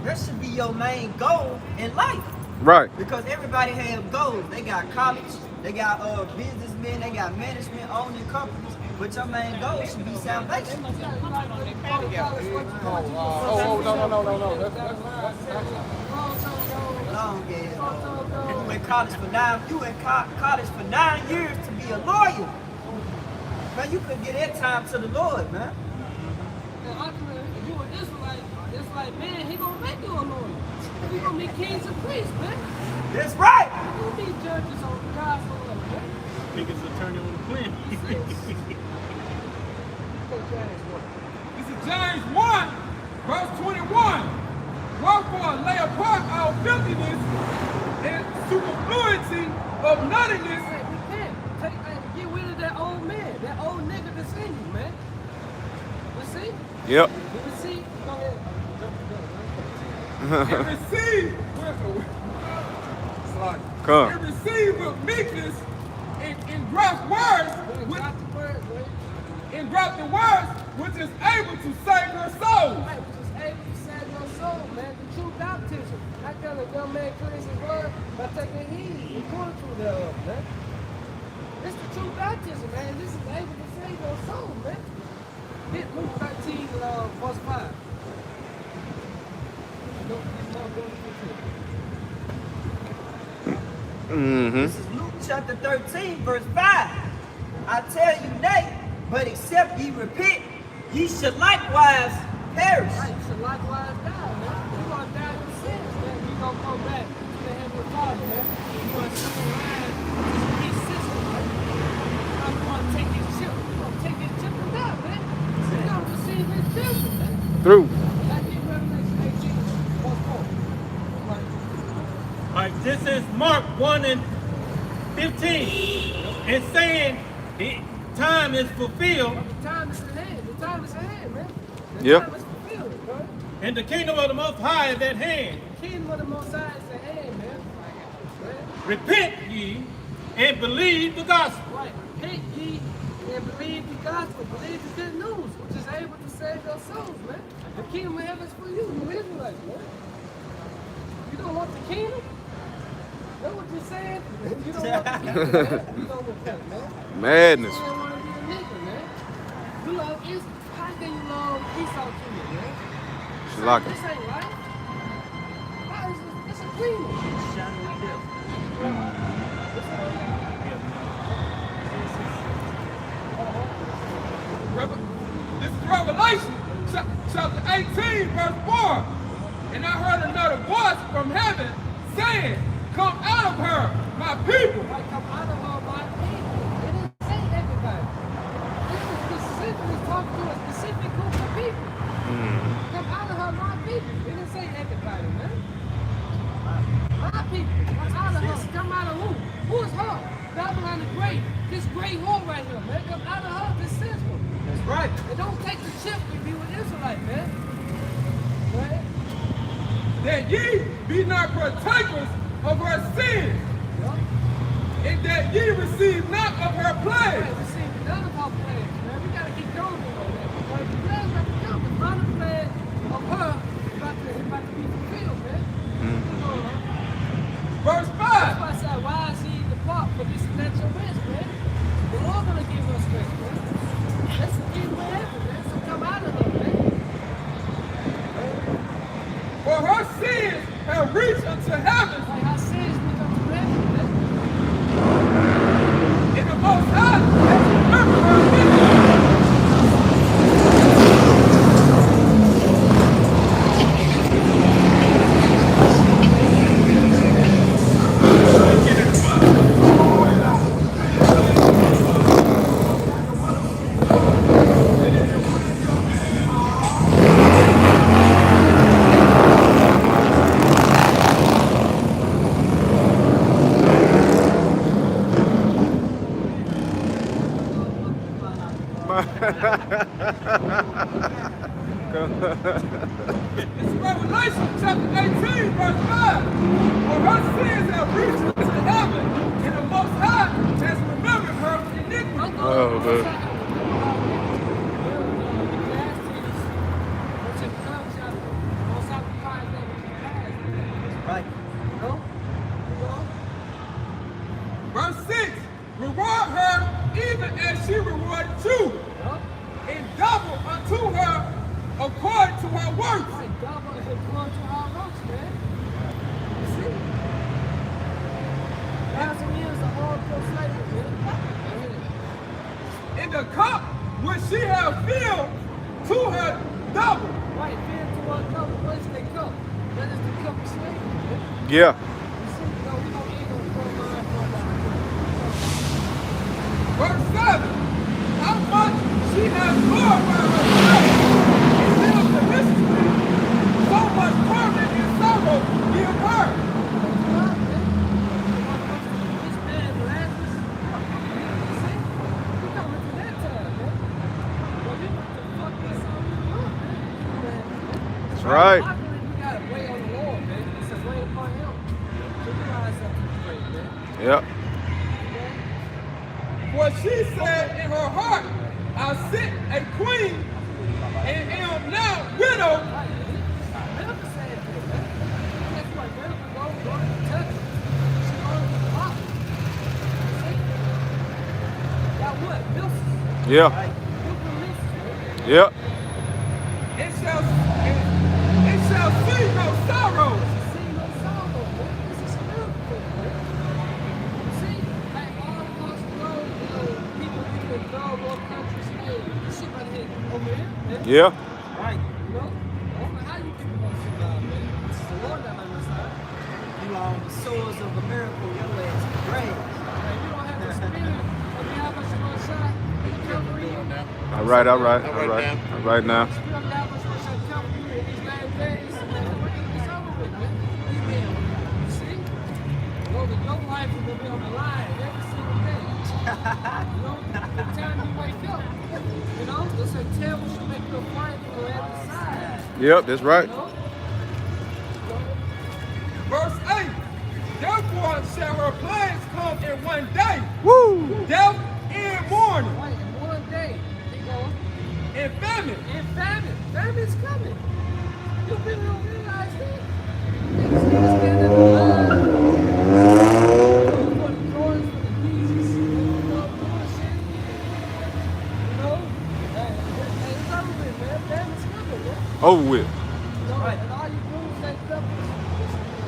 that should be your main goal in life. Right. Because everybody has goals. They got college, they got businessmen, they got management owning companies. But your main goal should be salvation. No. Long ass. You in college for 9 years to be a lawyer. Man, you could get that time to the Lord, man. And ultimately, if you an Israelite, it's like, man, he gonna make you a lawyer. He gonna be kings and priests, man. That's right. He gonna be judges on God's order, man. Think it's attorney on the plan. This is James 1, verse 21. Wherefore lay apart our filthiness and superfluity of nuttiness. Hey, repent. Get rid of that old man, that old nigga that's in you, man. You see? Yep. You see? Go ahead. And receive Come. and receive with meekness and graft words with, Got the word, boy. and graft the words which is able to save your soul. Right, which is able to save your soul, man. The true baptism. How can a young man cleanse his word? By taking heed and going through thereof, man. It's the true baptism, man. This is able to save your soul, man. Hit Luke 13, verse 5. Mm-hmm. This is Luke chapter 13, verse 5. I tell you nay, but except ye repent, ye shall likewise perish. Right, you should likewise die, man. You're going to die in sins, man. You're going to come back to the Heavenly Father, man. You're going to sit around this beast system, man. I'm going to take his chip. You're going to take his chip and die, man. You're going to receive his judgment, man. Through. Like in Revelation 18, verse 4. Right. All right, this is Mark 1:15. And saying the time is fulfilled The time is at hand. The time is at hand, man. The Yep. time is fulfilled, bro. and the kingdom of the Most High is at hand. The kingdom of the Most High is at hand, man. Right? Repent ye and believe the gospel. Right. Repent ye and believe the gospel. Believe the good news, which is able to save your souls, man. The kingdom of heaven is for you, you Israelites, man. You don't want the kingdom? Know what you're saying? You don't want the kingdom, man. You don't repent, man. Madness. You don't want to be a nigga, man. You love Esau. How can you love Esau to me, man? Shalaka. This ain't right. How is this? It's a kingdom. This is Revelation chapter 18, verse 4. And I heard another voice from heaven saying, come out of her, my people. Like come out of her, my people. It didn't say everybody. This is specifically talking to a specific group of people. Come out of her, my people. It didn't say everybody, man. My people. Come out of her. Come out of who? Who is her? Babylon the Great. This great whore right here, man. Come out of her, this sinful. That's right. And don't take the chip and be with Israelite, man. Right? That ye be not partakers of her sins, Yeah. and that ye receive not of her plague. Right, receive none of our plans, man. We gotta keep going on that. Because the plans about to come. The final plan of her is about to be fulfilled, man. Verse 5. That's why I said, why is he depart for this and that your rest, man? The Lord gonna give us rest, man. That's the kingdom of heaven, man. So come out of there, man. For her sins have reached unto heaven, Like how sins become to heaven, man. and the Most High has remembered her iniquity. This is Revelation chapter 18, verse 5. For her sins have reached unto heaven, and the Most High has remembered her iniquity. Oh, man. Right. Verse 6. Reward her even as she rewarded you, and double unto her according to her works. In the cup which she has filled to her double. Right, filled to our cup. What is the cup? That is the cup of slavery. Yeah. You see, no, we don't need no cup of Verse 7. How much she has glorified herself and lived deliciously, so much torment and sorrow give her. this man, Lazarus, you see, we coming to that time, man. Well, we want to fuck this up, man. That's right. I believe we gotta wait on the Lord, man. It's a wait upon him. So we rise up to pray, man. Yep. For she said in her heart, I sit a queen and am now widowed. Right, Jennifer said that, man. Guess what? Jennifer goes to touch her. She goes to the rock. See? Got what? Mills. Yeah. Milk releases, man. Yep. It shall see no sorrow. See no sorrow, man. This is spiritual, man. See, like all across the world, people in the third world countries, you see right here, over here, man. Yeah. Right. You know? I don't know how you people gonna survive, man. This is the Lord that on your side. You are on the shores of America, your ass grave. Like, you don't have the spirit of Yahweh Shabbat Shai, you come for you. All right. All right. All right. All right now. The spirit of Yahweh Shabbat Shai come for you in these last days, man. It's over with, man. Amen. You see? Well, your life is gonna be on the line every single day. You know, the time you wake up, you know, it's a table should make you a fight on every side. Yep. That's right. You know? Verse 8. Therefore shall her plagues come in one day, Woo. death and mourning, Right, in one day, you know, and famine. and famine. Famine's coming. You people don't realize that. Niggas still standing in line. For the drawings, for the Jesus. You know, bullshit. You know? Hey, it's over with, man. Famine's coming, man. Over with. You know, and all you do is that stuff is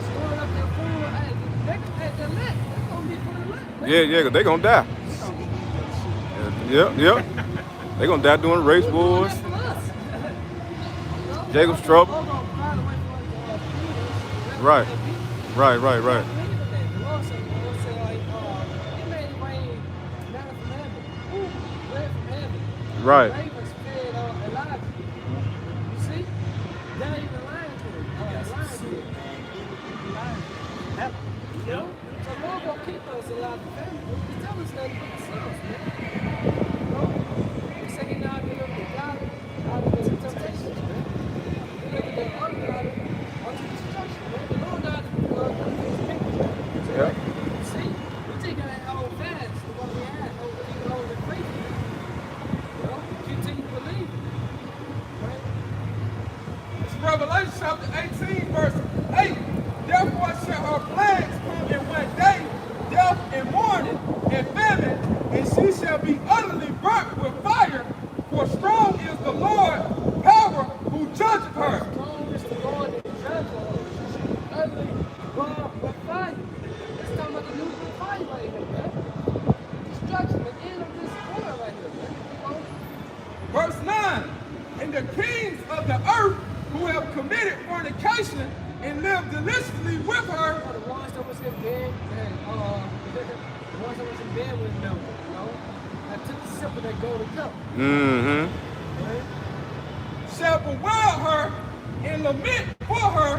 storing up their food. Hey, they're lit. They're gonna be for the lit, man. Yeah. Yeah. 'Cause they gonna die. Yep. Yep. They gonna die doing race wars. That's for us. You know? Jacob's trouble. We're gonna find a way for us to feed us. Right. Right. Right. Right. The Lord said, like, He made it rain manna from heaven. Bread from heaven. Right. Ravens fed Elijah. You see? Now you can line to it. You know? So the Lord gonna keep us alive and family. He tell us that for ourselves, man. You know? He said He now delivered the God out of the temptations, man. He delivered the ungodly unto destruction, man. The Lord died for His people. Yeah. See, we take that hold fast to what we had, even over the faith. fornication and lived deliciously with her. The ones that was in bed, the ones that was in bed with them, you know, I took a sip of that golden cup. Mm-hmm. Right? Shall bewail her and lament for her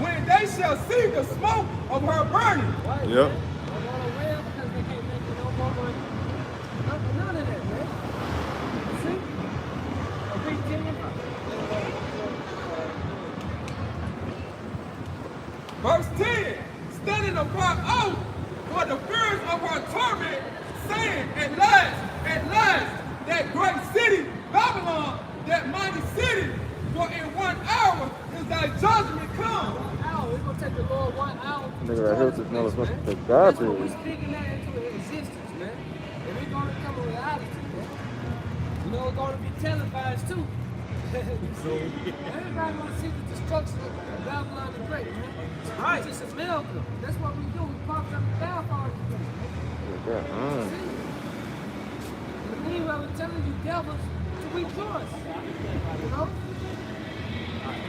when they shall see the smoke of her burning. Right, Yep. man? They're going to wail because they can't make it no more money. None of that, man. See? A big thing. Verse 10, standing upon oath for the fears of her torment, saying, at last, that great city, Babylon, that mighty city, for in 1 hour is thy judgment come. 1 hour. It's going to take the Lord 1 hour. Nigga right here just know it's supposed to take God That's what to we're it. speaking that into existence, man. And it's going to come a reality, man. You know, it's going to be televised too. You see? Everybody want to see the destruction of Babylon the Great, man. Right. It's just a miracle. That's what we do. We pop up the downfall of the place, man. Mm. See? And meanwhile, we're telling you devils to rejoice. You know?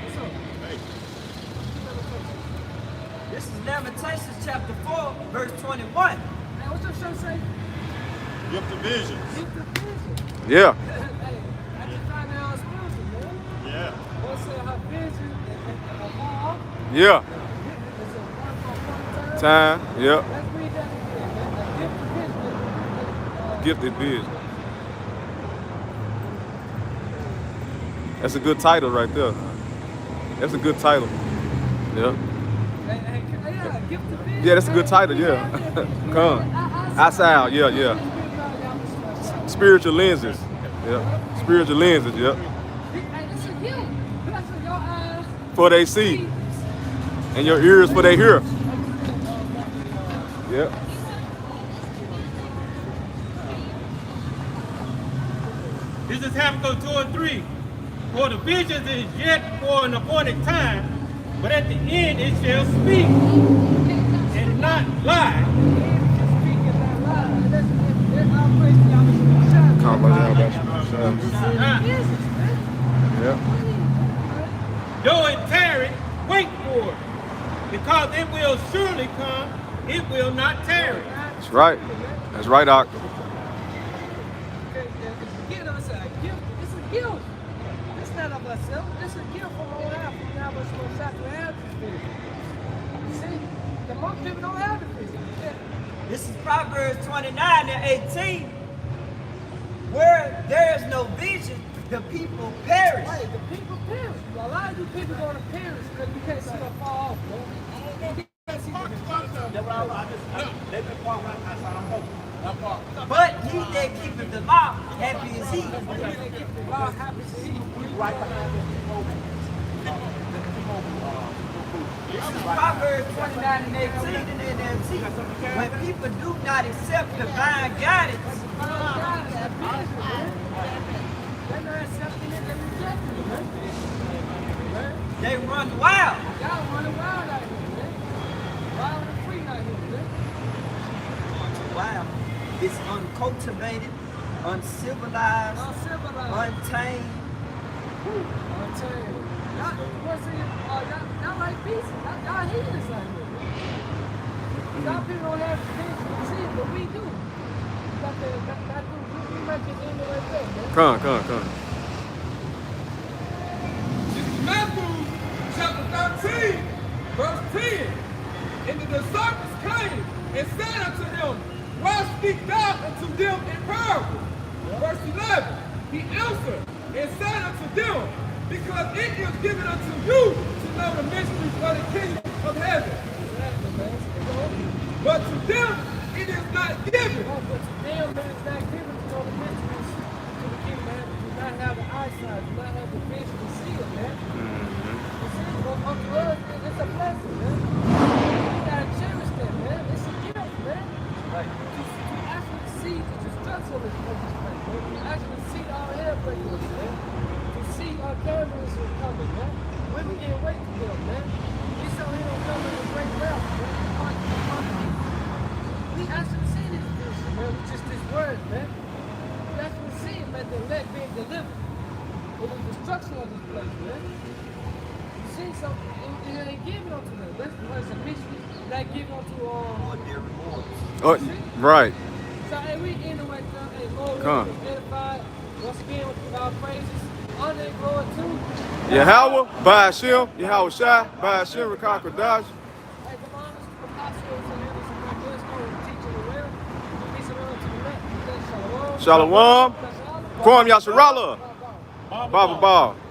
What's up? This is Lamentations chapter 4, verse 21. Hey, what's your show say? Gift of vision. Gift of vision. Yeah. Hey, I just found out how spiritual, man. Yeah. One said her vision and her law. Yeah. It's a one for one Time. Yep. Let's read that again, man. A gift of vision. Gifted vision. That's a good title right there. That's a good title. Yeah. Yeah, gift of vision. Yeah, that's a good title, yeah. Come. Outside, yeah, yeah. Spiritual lenses. Yeah. Spiritual lenses, yeah. Hey, it's a gift. Bless your eyes. For they see. And your ears for they hear. Yeah. This is Habakkuk 2 and 3. For the visions is yet for an appointed time, but at the end it shall speak and not lie. Yeah. Though it tarry, wait for it, because it will surely come, it will not tarry. That's right. That's right, Doc. It's a gift. It's not of ourselves. It's a gift from on out. From now, we're supposed to have this vision. See, the most people don't have the vision. This is Proverbs 29 and 18. Where there is no vision, the people perish. Right, the people perish. A lot of you people going to perish because you can't see them fall off, bro. You can't see them. But he that keepeth the law, happy is he. He that keep the law, happy is he. This is Proverbs 29 and 18 in the NLT. When people do not accept divine guidance, They're not accepting it, they're rejecting it, man. they run wild. Y'all running wild out here, man. Wild and free out here, man. Wow. It's uncultivated, uncivilized, Uncivilized. untamed. I'll tell you. Y'all like peace. Y'all heathens out here. Y'all people don't have the things to see, but we do. We might get in the right way, man. Come. This is Matthew chapter 13, verse 10. And the disciples came and said unto him, why speak thou unto them in parables? Verse 11, he answered and said unto them, because it is given unto you to know the mysteries of the kingdom of heaven. But to them it is not given. But to them it is not given to know the mysteries to the kingdom of heaven. Do not have the eyesight, do not have the vision to see it, man. You see, but unto us, it's a blessing, man. We gotta cherish that, man. It's a gift, man. Like, to actually see the destruction of this place, man. To actually see our air breakers, man. To see our cameras are coming, man. Women can't wait for them, man. We saw him coming in great wealth, man. We actually see this vision, man, with just this word, man. We actually see it, man, the elect being delivered for the destruction of this place, man. You seen something, and it ain't given unto them. That's because it's a mystery. Not given unto Ordinary rewards. Oh, right. So, hey, we end it right there. Hey, Lord, Come. we edified. Once again, with our praises, honor and glory too. Yahweh, Ba'ashim, Yahweh Shai, Ba'ashim, Rakah Kodash. Hey, come on, Mr. Apostles and elders and great wisdom, teaching the well. Peace and honor to the left. Shalom. Shalom. Kwam Yasharallah. Baba Ba.